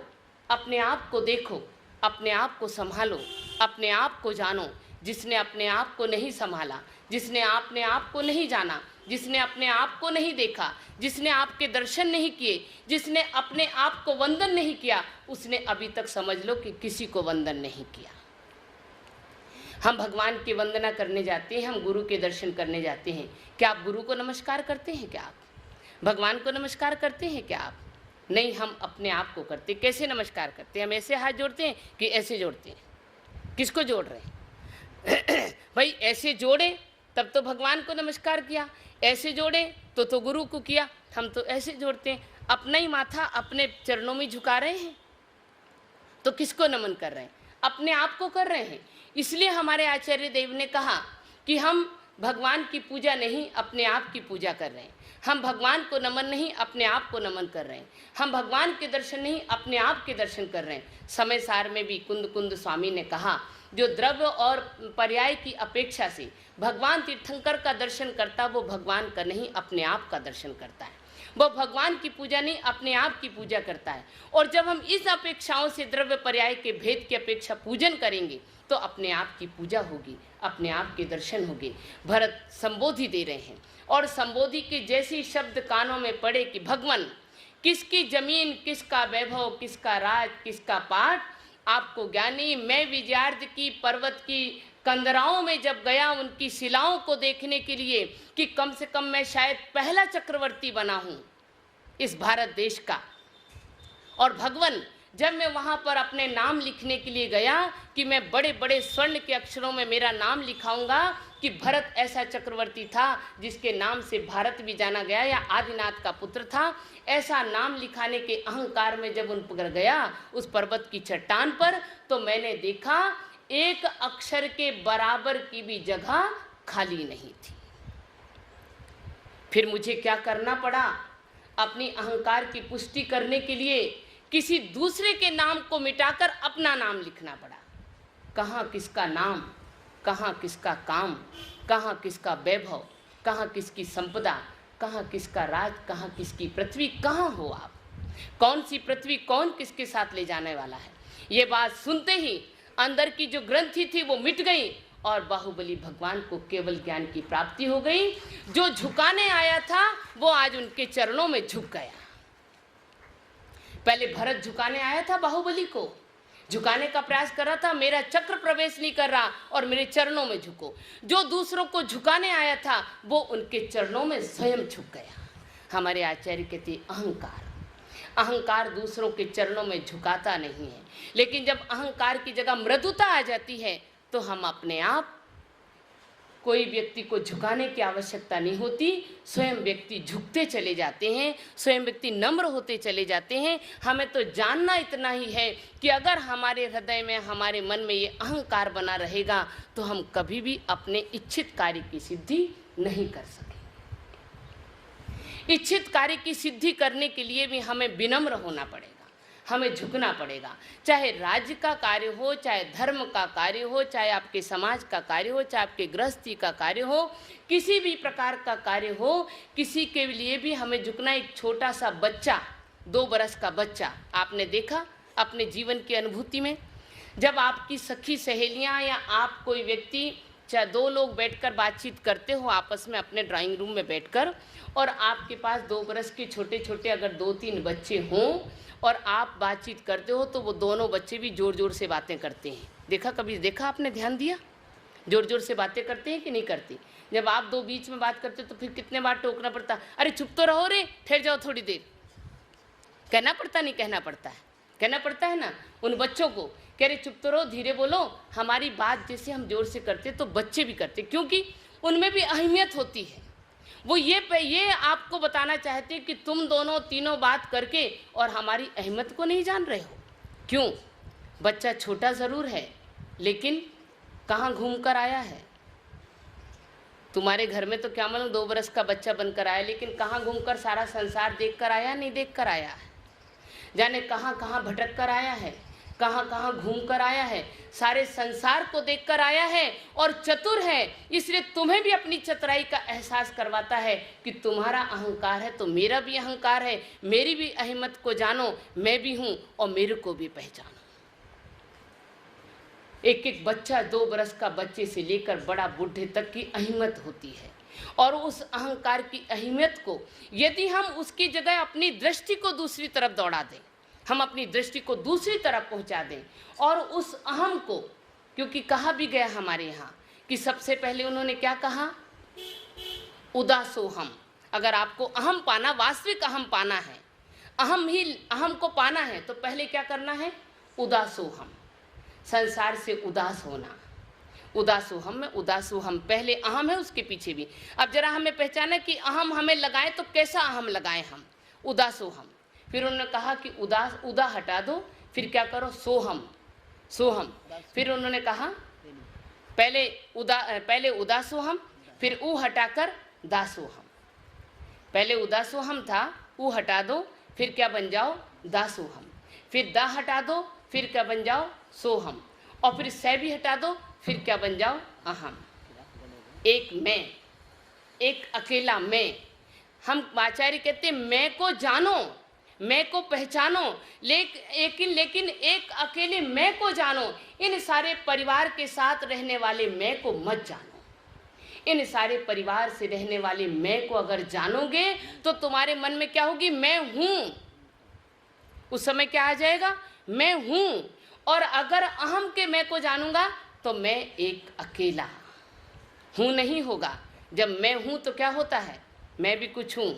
अपने आप को देखो, अपने आप को संभालो, अपने आप को जानो। जिसने अपने आप को नहीं संभाला, जिसने अपने आप को नहीं जाना, जिसने अपने आप को नहीं देखा, जिसने आपके दर्शन नहीं किए, जिसने अपने आप को वंदन नहीं किया, उसने अभी तक समझ लो कि किसी को वंदन नहीं किया। हम भगवान की वंदना करने जाते हैं, हम गुरु के दर्शन करने जाते हैं। क्या आप गुरु को नमस्कार करते हैं? क्या आप भगवान को नमस्कार करते हैं? क्या आप नहीं, हम अपने आप को करते। कैसे नमस्कार करते हैं? हम ऐसे हाथ जोड़ते हैं कि ऐसे जोड़ते हैं? किसको जोड़ रहे हैं? भाई ऐसे जोड़े तब तो भगवान को नमस्कार किया, ऐसे जोड़े तो गुरु को किया। हम तो ऐसे जोड़ते हैं, अपना ही माथा अपने चरणों में झुका रहे हैं, तो किसको नमन कर रहे हैं? अपने आप को कर रहे हैं। इसलिए हमारे आचार्य देव ने कहा कि हम भगवान की पूजा नहीं, अपने आप की पूजा कर रहे हैं। हम भगवान को नमन नहीं, अपने आप को नमन कर रहे हैं। हम भगवान के दर्शन नहीं, अपने आप के दर्शन कर रहे हैं। समय सार में भी कुंद कुंद स्वामी ने कहा, जो द्रव्य और पर्याय की अपेक्षा से भगवान तीर्थंकर का दर्शन करता, वो भगवान का नहीं, अपने आप का दर्शन करता है। वो भगवान की पूजा नहीं, अपने आप की पूजा करता है। और जब हम इस अपेक्षाओं से, द्रव्य पर्याय के भेद की अपेक्षा पूजन करेंगे, तो अपने आप की पूजा होगी, अपने आप के दर्शन होंगे। भरत संबोधि दे रहे हैं और संबोधि के जैसे शब्द कानों में पड़े कि भगवान, किसकी जमीन, किसका वैभव, किसका राज, किसका पाठ, आपको ज्ञान नहीं। मैं विजयार्थ की पर्वत की कंदराओं में जब गया उनकी शिलाओं को देखने के लिए कि कम से कम मैं शायद पहला चक्रवर्ती बना हूं इस भारत देश का। और भगवान, जब मैं वहां पर अपने नाम लिखने के लिए गया कि मैं बड़े बड़े स्वर्ण के अक्षरों में मेरा नाम लिखाऊंगा कि भरत ऐसा चक्रवर्ती था जिसके नाम से भारत भी जाना गया, या आदिनाथ का पुत्र था, ऐसा नाम लिखाने के अहंकार में जब उन पर गया उस पर्वत की चट्टान पर, तो मैंने देखा एक अक्षर के बराबर की भी जगह खाली नहीं थी। फिर मुझे क्या करना पड़ा? अपनी अहंकार की पुष्टि करने के लिए किसी दूसरे के नाम को मिटाकर अपना नाम लिखना पड़ा। कहाँ किसका नाम, कहाँ किसका काम, कहाँ किसका वैभव, कहाँ किसकी संपदा, कहाँ किसका राज, कहाँ किसकी पृथ्वी, कहाँ हो आप? कौन सी पृथ्वी कौन किसके साथ ले जाने वाला है? ये बात सुनते ही अंदर की जो ग्रंथि थी वो मिट गई और बाहुबली भगवान को केवल ज्ञान की प्राप्ति हो गई। जो झुकाने आया था वो आज उनके चरणों में झुक गया। पहले भरत झुकाने आया था बाहुबली को, झुकाने का प्रयास कर रहा था, मेरा चक्र प्रवेश नहीं कर रहा और मेरे चरणों में झुको। जो दूसरों को झुकाने आया था वो उनके चरणों में स्वयं झुक गया। हमारे आचार्य कहते अहंकार दूसरों के चरणों में झुकाता नहीं है, लेकिन जब अहंकार की जगह मृदुता आ जाती है तो हम अपने आप, कोई व्यक्ति को झुकाने की आवश्यकता नहीं होती, स्वयं व्यक्ति झुकते चले जाते हैं, स्वयं व्यक्ति नम्र होते चले जाते हैं। हमें तो जानना इतना ही है कि अगर हमारे हृदय में, हमारे मन में ये अहंकार बना रहेगा तो हम कभी भी अपने इच्छित कार्य की सिद्धि नहीं कर सकेंगे। इच्छित कार्य की सिद्धि करने के लिए भी हमें विनम्र होना पड़ेगा, हमें झुकना पड़ेगा। चाहे राज्य का कार्य हो, चाहे धर्म का कार्य हो, चाहे आपके समाज का कार्य हो, चाहे आपके गृहस्थी का कार्य हो, किसी भी प्रकार का कार्य हो, किसी के लिए भी हमें झुकना। एक छोटा सा बच्चा, 2 बरस का बच्चा, आपने देखा अपने जीवन की अनुभूति में, जब आपकी सखी सहेलियां या आप कोई व्यक्ति, चाहे 2 लोग बैठकर बातचीत करते हो आपस में अपने ड्राइंग रूम में बैठकर, और आपके पास 2 बरस के छोटे छोटे अगर 2-3 बच्चे हों और आप बातचीत करते हो तो वो दोनों बच्चे भी ज़ोर ज़ोर से बातें करते हैं। देखा, कभी देखा आपने, ध्यान दिया? ज़ोर ज़ोर से बातें करते हैं कि नहीं करते? जब आप 2 बीच में बात करते हो तो फिर कितने बार टोकना पड़ता, अरे चुप तो रहो रे, ठहर जाओ थोड़ी देर। कहना पड़ता नहीं कहना पड़ता है? कहना पड़ता है ना उन बच्चों को, कह रहे चुप तो रहो, धीरे बोलो। हमारी बात जैसे हम जोर से करते तो बच्चे भी करते, क्योंकि उनमें भी अहमियत होती है। वो ये आपको बताना चाहते हैं कि तुम दोनों तीनों बात करके और हमारी अहमियत को नहीं जान रहे हो। क्यों? बच्चा छोटा ज़रूर है लेकिन कहाँ घूम कर आया है। तुम्हारे घर में तो क्या मालूम 2 बरस का बच्चा बनकर आया, लेकिन कहाँ घूमकर सारा संसार देख कर आया, नहीं देख कर आया है। जाने कहाँ कहाँ भटक कर आया है, कहाँ कहाँ घूम कर आया है, सारे संसार को देख कर आया है और चतुर है, इसलिए तुम्हें भी अपनी चतुराई का एहसास करवाता है कि तुम्हारा अहंकार है तो मेरा भी अहंकार है, मेरी भी अहमियत को जानो, मैं भी हूँ और मेरे को भी पहचानो। एक एक बच्चा, 2 बरस का बच्चे से लेकर बड़ा बूढ़े तक की अहमियत होती है, और उस अहंकार की अहमियत को यदि हम उसकी जगह अपनी दृष्टि को दूसरी तरफ दौड़ा दें, हम अपनी दृष्टि को दूसरी तरफ पहुंचा दें और उस अहम को, क्योंकि कहा भी गया हमारे यहाँ कि सबसे पहले उन्होंने क्या कहा, उदासोहम। अगर आपको अहम पाना, वास्तविक अहम पाना है, अहम को पाना है तो पहले क्या करना है, उदासोहम, संसार से उदास होना। उदासोहम में उदासोहम, पहले अहम है उसके पीछे भी। अब जरा हमें पहचाना कि अहम हमें लगाए तो कैसा अहम लगाए हम, उदासोहम। फिर उन्होंने कहा कि उदा हटा दो, फिर क्या करो, सोहम। फिर उन्होंने कहा पहले उदासोहम, फिर ऊ हटाकर दासोहम। पहले उदासोहम था, ऊ हटा दो, फिर क्या बन जाओ, दासोहम। फिर दा हटा दो, फिर क्या बन जाओ, सोहम। और फिर सै भी हटा दो, फिर क्या बन जाओ, अहम। एक मैं, एक अकेला मैं। हम आचार्य कहते मैं को जानो, मैं को पहचानो, लेकिन एक अकेले मैं को जानो। इन सारे परिवार के साथ रहने वाले मैं को मत जानो। इन सारे परिवार से रहने वाले मैं को अगर जानोगे तो तुम्हारे मन में क्या होगी, मैं हूं। उस समय क्या आ जाएगा, मैं हूं। और अगर अहम के मैं को जानूंगा तो मैं एक अकेला हूं नहीं होगा। जब मैं हूं तो क्या होता है, मैं भी कुछ हूं।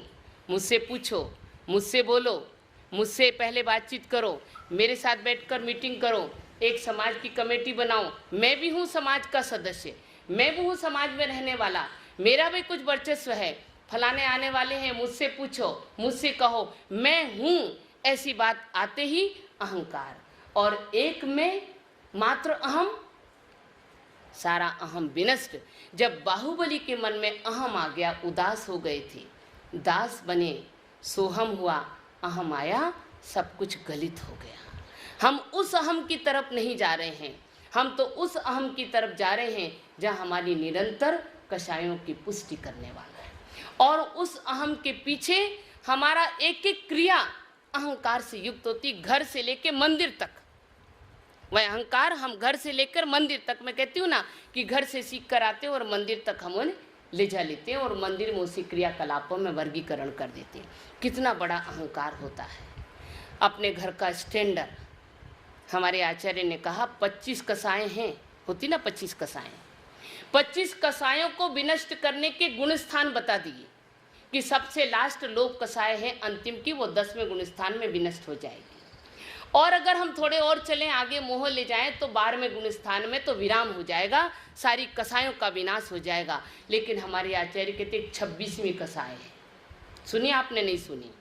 मुझसे पूछो, मुझसे बोलो, मुझसे पहले बातचीत करो, मेरे साथ बैठकर मीटिंग करो, एक समाज की कमेटी बनाओ। मैं भी हूँ समाज का सदस्य, मैं भी हूँ समाज में रहने वाला, मेरा भी कुछ वर्चस्व है। फलाने आने वाले हैं, मुझसे पूछो, मुझसे कहो, मैं हूँ। ऐसी बात आते ही अहंकार, और एक में मात्र अहम, सारा अहम विनष्ट। जब बाहुबली के मन में अहम आ गया, उदास हो गए थे, दास बने, सोहम हुआ, अहम आया, सब कुछ गलित हो गया। हम उस अहम की तरफ नहीं जा रहे हैं, हम तो उस अहम की तरफ जा रहे हैं जहाँ हमारी निरंतर कषायों की पुष्टि करने वाला है। और उस अहम के पीछे हमारा एक एक क्रिया अहंकार से युक्त होती, घर से लेकर मंदिर तक। वह अहंकार हम घर से लेकर मंदिर तक, मैं कहती हूँ ना कि घर से सीख कर आते हैं और मंदिर तक हम उन्हें ले जा लेते हैं और मंदिर में उसी क्रियाकलापों में वर्गीकरण कर देते हैं। कितना बड़ा अहंकार होता है। अपने घर का स्टैंडर्ड, हमारे आचार्य ने कहा 25 कसाएं हैं, होती ना 25 कसाएं, 25 कसायों को विनष्ट करने के गुण स्थान बता दिए कि सबसे लास्ट लोक कसाय है अंतिम की, वो 10वें गुण स्थान में विनष्ट हो जाएगी। और अगर हम थोड़े और चलें आगे मोह ले जाएं तो 12वें गुण स्थान में तो विराम हो जाएगा, सारी कसायों का विनाश हो जाएगा। लेकिन हमारे आचार्य कहते 26वीं कसाय है। सुनिए, आपने नहीं सुनी।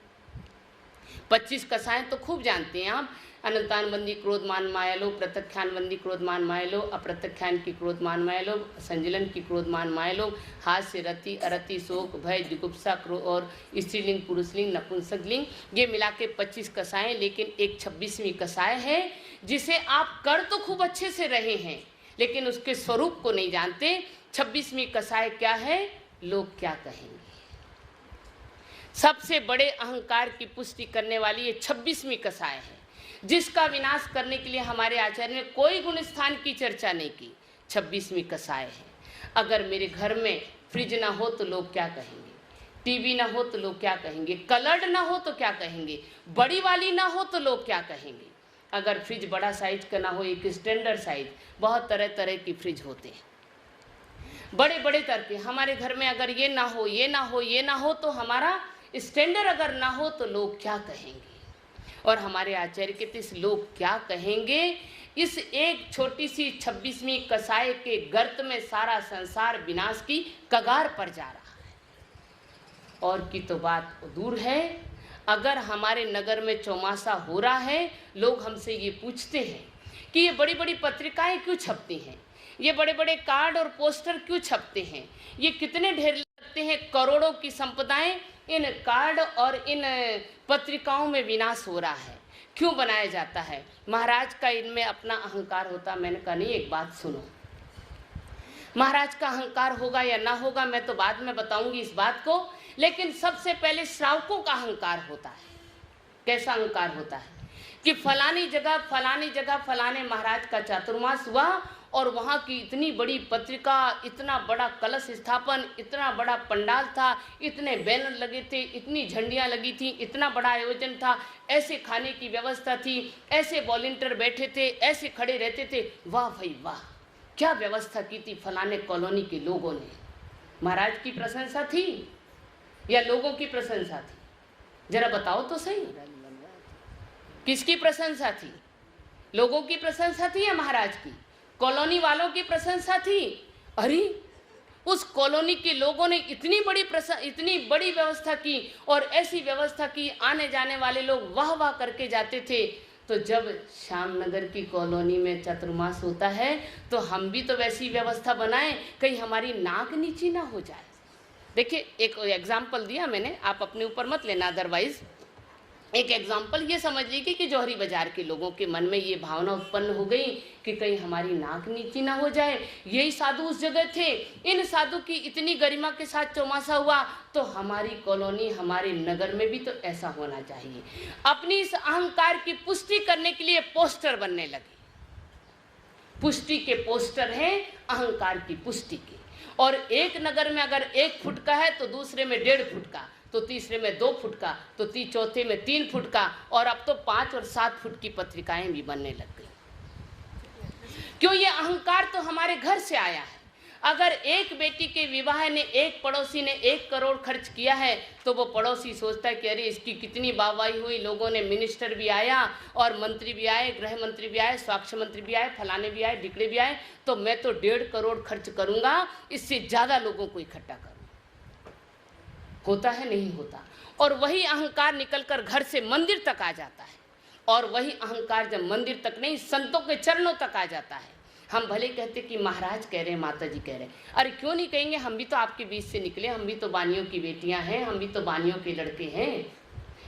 25 कसाएं तो खूब जानते हैं आप, अनंतान बंदी क्रोधमान मायालो, प्रत्यख्यान बंदी क्रोधमान मायालो, अप्रत्यख्यान की क्रोधमान मायालो, संजलन की क्रोधमान मायालो, हास्य, रति, अरति, शोक, भय, जुगुप्सा, क्रोध और स्त्रीलिंग, पुरुषलिंग, नपुंसकलिंग, ये मिला के 25 कसाएं। लेकिन एक 26वीं कसाय है जिसे आप कर तो खूब अच्छे से रहे हैं लेकिन उसके स्वरूप को नहीं जानते। 26वीं कसाय क्या है? लोग क्या कहेंगे। सबसे बड़े अहंकार की पुष्टि करने वाली ये 26वीं कसाय है, जिसका विनाश करने के लिए हमारे आचार्य ने कोई गुण स्थान की चर्चा नहीं की। 26वीं कसाय है, अगर मेरे घर में फ्रिज ना हो तो लोग क्या कहेंगे, टीवी ना हो तो लोग क्या कहेंगे, कलर्ड ना हो तो क्या कहेंगे, बड़ी वाली ना हो तो लोग क्या कहेंगे। अगर फ्रिज बड़ा साइज का ना हो, एक स्टैंडर्ड साइज, बहुत तरह तरह की फ्रिज होते हैं, बड़े बड़े तरह के। हमारे घर में अगर ये ना हो, ये ना हो, ये ना हो, तो हमारा स्टैंडर्ड अगर ना हो तो लोग क्या कहेंगे। और हमारे आचार्य कहते इस लोग क्या कहेंगे, इस एक छोटी सी 26वीं कसाय के गर्त में सारा संसार विनाश की कगार पर जा रहा है। और की तो बात दूर है, अगर हमारे नगर में चौमासा हो रहा है, लोग हमसे ये पूछते हैं कि ये बड़ी बड़ी पत्रिकाएं क्यों छपती हैं, ये बड़े बड़े कार्ड और पोस्टर क्यों छपते हैं, ये कितने ढेर लगते हैं, करोड़ों की संपदाएं इन कार्ड और इन पत्रिकाओं में विनाश हो रहा है, क्यों बनाया जाता है। महाराज का इनमें अपना अहंकार होता। मैंने कहा नहीं, एक बात सुनो, महाराज का अहंकार होगा या ना होगा मैं तो बाद में बताऊंगी इस बात को, लेकिन सबसे पहले श्रावकों का अहंकार होता है। कैसा अहंकार होता है कि फलानी जगह फलाने महाराज का चातुर्मास हुआ और वहाँ की इतनी बड़ी पत्रिका, इतना बड़ा कलश स्थापन, इतना बड़ा पंडाल था, इतने बैनर लगे थे, इतनी झंडियाँ लगी थी, इतना बड़ा आयोजन था, ऐसे खाने की व्यवस्था थी, ऐसे वॉलंटियर बैठे थे, ऐसे खड़े रहते थे। वाह भाई वाह, क्या व्यवस्था की थी फलाने कॉलोनी के लोगों ने। महाराज की प्रशंसा थी या लोगों की प्रशंसा थी? जरा बताओ तो सही, किसकी प्रशंसा थी? लोगों की प्रशंसा थी या महाराज की? कॉलोनी वालों की प्रशंसा थी। अरे उस कॉलोनी के लोगों ने इतनी बड़ी व्यवस्था की और ऐसी व्यवस्था की, आने जाने वाले लोग वाह वाह करके जाते थे। तो जब श्यामनगर की कॉलोनी में चातुर्मास होता है तो हम भी तो वैसी व्यवस्था बनाएं, कहीं हमारी नाक नीची ना हो जाए। देखिए, एक एग्जाम्पल दिया मैंने, आप अपने ऊपर मत लेना, अदरवाइज एक एग्जाम्पल ये समझ लीजिए कि जौहरी बाजार के लोगों के मन में ये भावना उत्पन्न हो गई कि कहीं हमारी नाक नीची ना हो जाए। यही साधु उस जगह थे, इन साधु की इतनी गरिमा के साथ चौमासा हुआ तो हमारी कॉलोनी, हमारे नगर में भी तो ऐसा होना चाहिए। अपनी इस अहंकार की पुष्टि करने के लिए पोस्टर बनने लगे। पुष्टि के पोस्टर हैं अहंकार की पुष्टि के। और एक नगर में अगर 1 फुट का है तो दूसरे में 1.5 फुट का, तो तीसरे में 2 फुट का, तो चौथे में 3 फुट का, और अब तो 5 और 7 फुट की पत्रिकाएं भी बनने लग गई। क्यों? ये अहंकार तो हमारे घर से आया है। अगर एक बेटी के विवाह ने एक पड़ोसी ने 1 करोड़ खर्च किया है तो वो पड़ोसी सोचता है कि अरे इसकी कितनी वाहवाही हुई, लोगों ने, मिनिस्टर भी आया और मंत्री भी आए, गृह मंत्री भी आए, स्वास्थ्य मंत्री भी आए, फलाने भी आए, ढिकड़े भी आए, तो मैं तो 1.5 करोड़ खर्च करूंगा, इससे ज़्यादा लोगों को इकट्ठा करूँ। होता है नहीं होता? और वही अहंकार निकलकर घर से मंदिर तक आ जाता है, और वही अहंकार जब मंदिर तक नहीं संतों के चरणों तक आ जाता है। हम भले कहते कि महाराज कह रहे हैं, माता जी कह रहे हैं, अरे क्यों नहीं कहेंगे, हम भी तो आपके बीच से निकले, हम भी तो बानियों की बेटियां हैं, हम भी तो बानियों के लड़के हैं,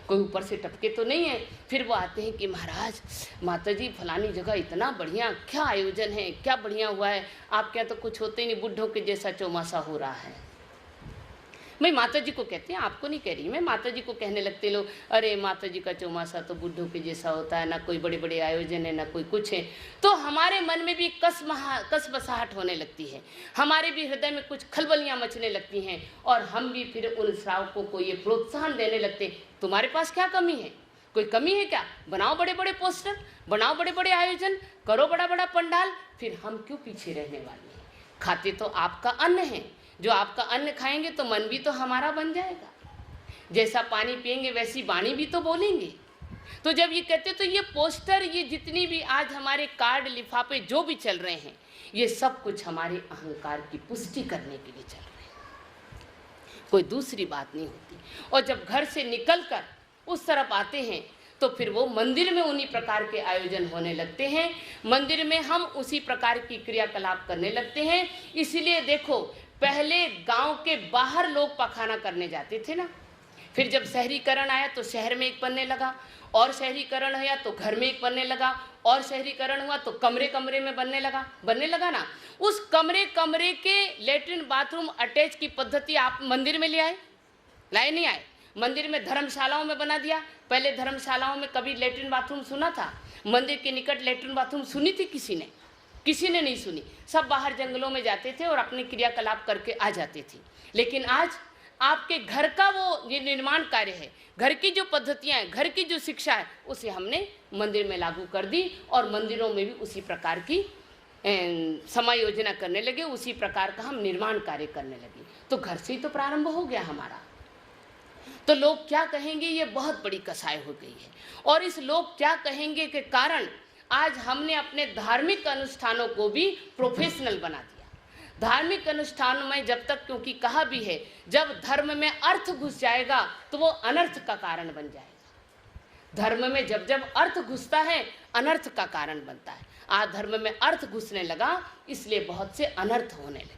कोई ऊपर से टपके तो नहीं है। फिर वो आते हैं कि महाराज, माता जी फलानी जगह इतना बढ़िया, क्या आयोजन है, क्या बढ़िया हुआ है, आपके यहाँ तो कुछ होते ही नहीं, बुढ़ों के जैसा चौमासा हो रहा है। मैं माता जी को कहती हैं, आपको नहीं कह रही मैं, माता जी को कहने लगते लोग, अरे माता जी का चौमासा तो बुढ़ों के जैसा होता है, ना कोई बड़े बड़े आयोजन है, ना कोई कुछ है। तो हमारे मन में भी कसबसाहट होने लगती है, हमारे भी हृदय में कुछ खलबलियाँ मचने लगती हैं, और हम भी फिर उन श्रावकों को ये प्रोत्साहन देने लगते, तुम्हारे पास क्या कमी है, कोई कमी है क्या? बनाओ बड़े बड़े पोस्टर, बनाओ बड़े बड़े आयोजन, करो बड़ा बड़ा पंडाल, फिर हम क्यों पीछे रहने वाले हैं? खाते तो आपका अन्न है, जो आपका अन्न खाएंगे तो मन भी तो हमारा बन जाएगा। जैसा पानी पिएंगे वैसी वाणी भी तो बोलेंगे। तो जब ये कहते तो ये पोस्टर, ये जितनी भी आज हमारे कार्ड लिफाफे जो भी चल रहे हैं, ये सब कुछ हमारे अहंकार की पुष्टि करने के लिए चल रहे हैं, कोई दूसरी बात नहीं होती। और जब घर से निकलकर उस तरफ आते हैं तो फिर वो मंदिर में उन्हीं प्रकार के आयोजन होने लगते हैं, मंदिर में हम उसी प्रकार की क्रियाकलाप करने लगते हैं। इसलिए देखो, पहले गांव के बाहर लोग पखाना करने जाते थे ना, फिर जब शहरीकरण आया तो शहर में एक बनने लगा, और शहरीकरण हुआ तो घर में एक बनने लगा, और शहरीकरण हुआ तो कमरे कमरे में बनने लगा ना। उस कमरे कमरे के लेटरिन बाथरूम अटैच की पद्धति आप मंदिर में ले आए? लाए नहीं आए? मंदिर में धर्मशालाओं में बना दिया। पहले धर्मशालाओं में कभी लेटरिन बाथरूम सुना था? मंदिर के निकट लेटरिन बाथरूम सुनी थी किसी ने? किसी ने नहीं सुनी। सब बाहर जंगलों में जाते थे और अपने क्रियाकलाप करके आ जाते थे। लेकिन आज आपके घर का वो ये निर्माण कार्य है, घर की जो पद्धतियाँ हैं, घर की जो शिक्षा है, उसे हमने मंदिर में लागू कर दी और मंदिरों में भी उसी प्रकार की समायोजना करने लगे, उसी प्रकार का हम निर्माण कार्य करने लगे। तो घर से ही तो प्रारंभ हो गया हमारा। तो लोग क्या कहेंगे, ये बहुत बड़ी कसाई हो गई है। और इस लोग क्या कहेंगे के कारण आज हमने अपने धार्मिक अनुष्ठानों को भी प्रोफेशनल बना दिया। धार्मिक अनुष्ठानों में जब तक, क्योंकि कहा भी है, जब धर्म में अर्थ घुस जाएगा तो वो अनर्थ का कारण बन जाएगा। धर्म में जब जब अर्थ घुसता है, अनर्थ का कारण बनता है। आज धर्म में अर्थ घुसने लगा, इसलिए बहुत से अनर्थ होने लगे।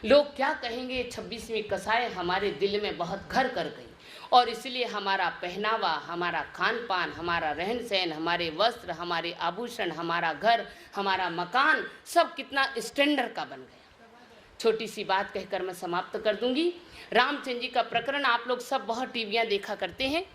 लोग क्या कहेंगे, 26वीं कसाई हमारे दिल में बहुत घर कर गई, और इसलिए हमारा पहनावा, हमारा खान पान, हमारा रहन सहन, हमारे वस्त्र, हमारे आभूषण, हमारा घर, हमारा मकान, सब कितना स्टैंडर्ड का बन गया। छोटी सी बात कहकर मैं समाप्त कर दूंगी। रामचंद्र जी का प्रकरण आप लोग सब बहुत टीवियाँ देखा करते हैं,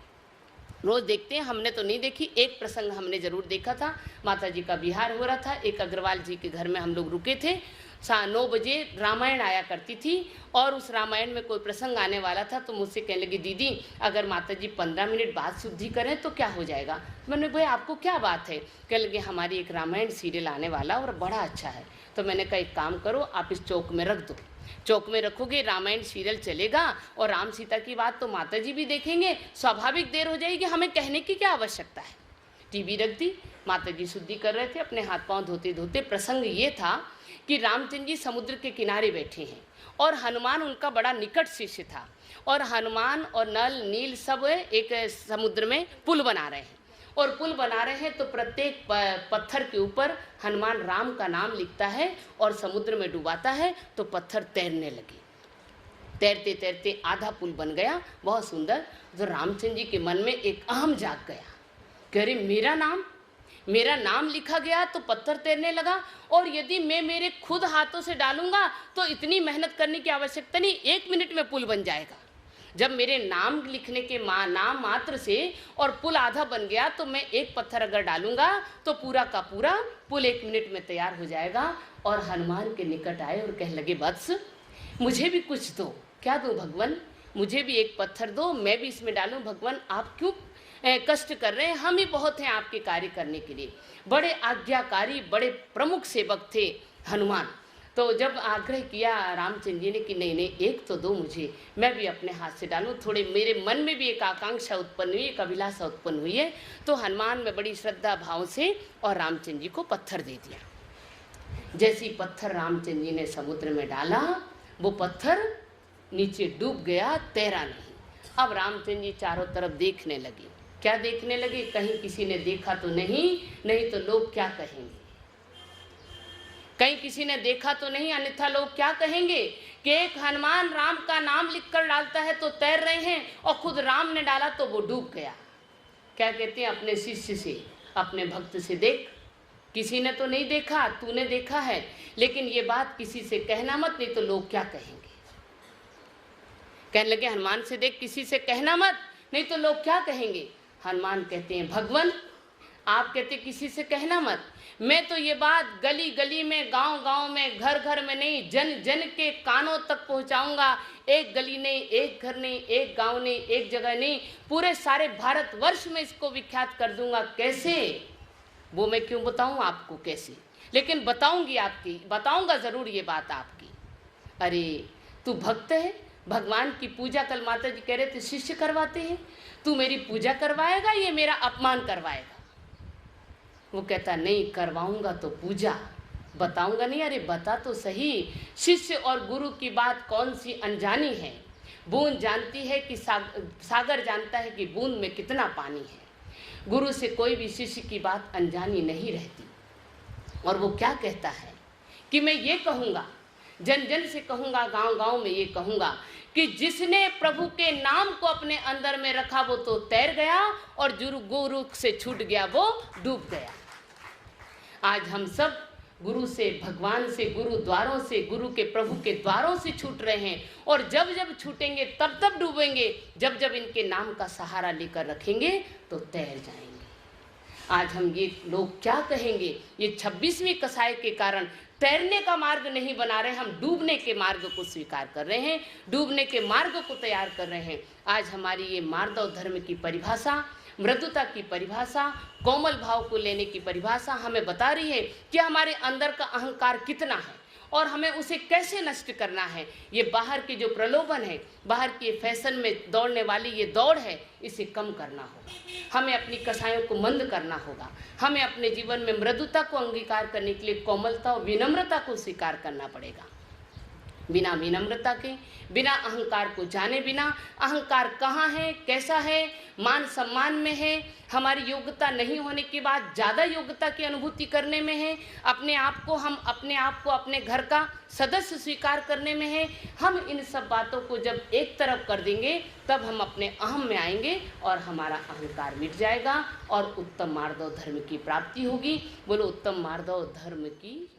रोज देखते हैं। हमने तो नहीं देखी, एक प्रसंग हमने जरूर देखा था। माता जी का विहार हो रहा था, एक अग्रवाल जी के घर में हम लोग रुके थे। 9 बजे रामायण आया करती थी, और उस रामायण में कोई प्रसंग आने वाला था, तो मुझसे कहने लगी, दीदी अगर माता जी 15 मिनट बाद शुद्धि करें तो क्या हो जाएगा? मैंने, भाई आपको क्या बात है? कहने लगे, हमारी एक रामायण सीरियल आने वाला और बड़ा अच्छा है। तो मैंने कहा, एक काम करो, आप इस चौक में रख दो, चौक में रखोगे, रामायण सीरियल चलेगा, और राम सीता की बात तो माता जी भी देखेंगे, स्वाभाविक देर हो जाएगी, हमें कहने की क्या आवश्यकता है। टीवी रख दी, माता जी शुद्धि कर रहे थे, अपने हाथ पांव धोते धोते। प्रसंग ये था कि रामचंद्र जी समुद्र के किनारे बैठे हैं, और हनुमान उनका बड़ा निकट शिष्य था, और हनुमान और नल नील सब एक समुद्र में पुल बना रहे हैं, और पुल बना रहे हैं तो प्रत्येक पत्थर के ऊपर हनुमान राम का नाम लिखता है और समुद्र में डुबाता है, तो पत्थर तैरने लगे। तैरते तैरते आधा पुल बन गया, बहुत सुंदर। तो रामचंद्र जी के मन में एक अहम जाग गया, कह रहे मेरा नाम लिखा गया तो पत्थर तैरने लगा, और यदि मैं मेरे खुद हाथों से डालूंगा तो इतनी मेहनत करने की आवश्यकता नहीं, 1 मिनट में पुल बन जाएगा। जब मेरे नाम लिखने के नाम मात्र से और पुल आधा बन गया, तो मैं एक पत्थर अगर डालूंगा तो पूरा का पूरा पुल 1 मिनट में तैयार हो जाएगा। और हनुमान के निकट आए और कह लगे, वत्स मुझे भी कुछ दो। क्या दो भगवान? मुझे भी एक पत्थर दो, मैं भी इसमें डालूं। भगवान आप क्यों कष्ट कर रहे हैं, हम ही बहुत हैं आपके कार्य करने के लिए। बड़े आज्ञाकारी, बड़े प्रमुख सेवक थे हनुमान। तो जब आग्रह किया रामचंद्र जी ने कि नहीं नहीं, एक तो दो मुझे, मैं भी अपने हाथ से डालूं, थोड़े मेरे मन में भी एक आकांक्षा उत्पन्न हुई, एक अभिलाषा उत्पन्न हुई है। तो हनुमान में बड़ी श्रद्धा भाव से और रामचंद्र जी को पत्थर दे दिया। जैसे ही पत्थर रामचंद्र जी ने समुद्र में डाला, वो पत्थर नीचे डूब गया, तैरा नहीं। अब रामचंद्र जी चारों तरफ देखने लगे। क्या देखने लगे? कहीं किसी ने देखा तो नहीं तो लोग क्या कहेंगे। कहीं किसी ने देखा तो नहीं, अन्यथा लोग क्या कहेंगे कि एक हनुमान राम का नाम लिखकर डालता है तो तैर रहे हैं, और खुद राम ने डाला तो वो डूब गया। क्या कहते हैं अपने शिष्य से, अपने भक्त से, देख किसी ने तो नहीं देखा, तूने देखा है, लेकिन ये बात किसी से कहना मत, नहीं तो लोग क्या कहेंगे। कहने लगे हनुमान से, देख किसी से कहना मत, नहीं तो लोग क्या कहेंगे। हनुमान कहते हैं, भगवान आप कहते किसी से कहना मत। मैं तो ये बात गली गली में, गांव गांव में, घर घर में नहीं, जन जन के कानों तक पहुंचाऊंगा। एक गली नहीं, एक घर नहीं, एक गांव नहीं, एक जगह नहीं, पूरे सारे भारतवर्ष में इसको विख्यात कर दूंगा। कैसे, वो मैं क्यों बताऊं आपको कैसे, लेकिन बताऊंगा जरूर ये बात आपकी। अरे तू भक्त है, भगवान की पूजा, कल माता जी कह रहे थे शिष्य करवाते हैं, तू मेरी पूजा करवाएगा, ये मेरा अपमान करवाएगा? वो कहता नहीं, करवाऊंगा तो पूजा, बताऊंगा नहीं। अरे बता तो सही, शिष्य और गुरु की बात कौन सी अनजानी है। बूंद जानती है कि सागर जानता है कि बूंद में कितना पानी है। गुरु से कोई भी शिष्य की बात अनजानी नहीं रहती। और वो क्या कहता है कि मैं ये कहूँगा, जन जन से कहूँगा, गांव गांव में ये कहूँगा कि जिसने प्रभु के नाम को अपने अंदर में रखा वो तो तैर गया, और जो गुरु से छूट गया वो डूब गया। आज हम सब गुरु से, भगवान से, गुरु द्वारों से, गुरु के प्रभु के द्वारों से छूट रहे हैं, और जब जब छूटेंगे तब तब डूबेंगे, जब जब इनके नाम का सहारा लेकर रखेंगे तो तैर जाएंगे। आज हम ये लोग क्या कहेंगे, ये 26वीं कसाई के कारण तैरने का मार्ग नहीं बना रहे, हम डूबने के मार्ग को स्वीकार कर रहे हैं, डूबने के मार्ग को तैयार कर रहे हैं। आज हमारी ये मार्दव धर्म की परिभाषा, मृदुता की परिभाषा, कोमल भाव को लेने की परिभाषा हमें बता रही है कि हमारे अंदर का अहंकार कितना है और हमें उसे कैसे नष्ट करना है। ये बाहर की जो प्रलोभन है, बाहर की फैशन में दौड़ने वाली ये दौड़ है, इसे कम करना होगा। हमें अपनी कसायों को मंद करना होगा। हमें अपने जीवन में मृदुता को अंगीकार करने के लिए कोमलता और विनम्रता को स्वीकार करना पड़ेगा। बिना विनम्रता के, बिना अहंकार को जाने बिना, अहंकार कहाँ है, कैसा है, मान सम्मान में है, हमारी योग्यता नहीं होने के बाद ज़्यादा योग्यता की अनुभूति करने में है, हम अपने आप को अपने घर का सदस्य स्वीकार करने में है। हम इन सब बातों को जब एक तरफ कर देंगे तब हम अपने अहम में आएंगे और हमारा अहंकार मिट जाएगा और उत्तम मार्दव धर्म की प्राप्ति होगी। बोलो उत्तम मार्दव धर्म की।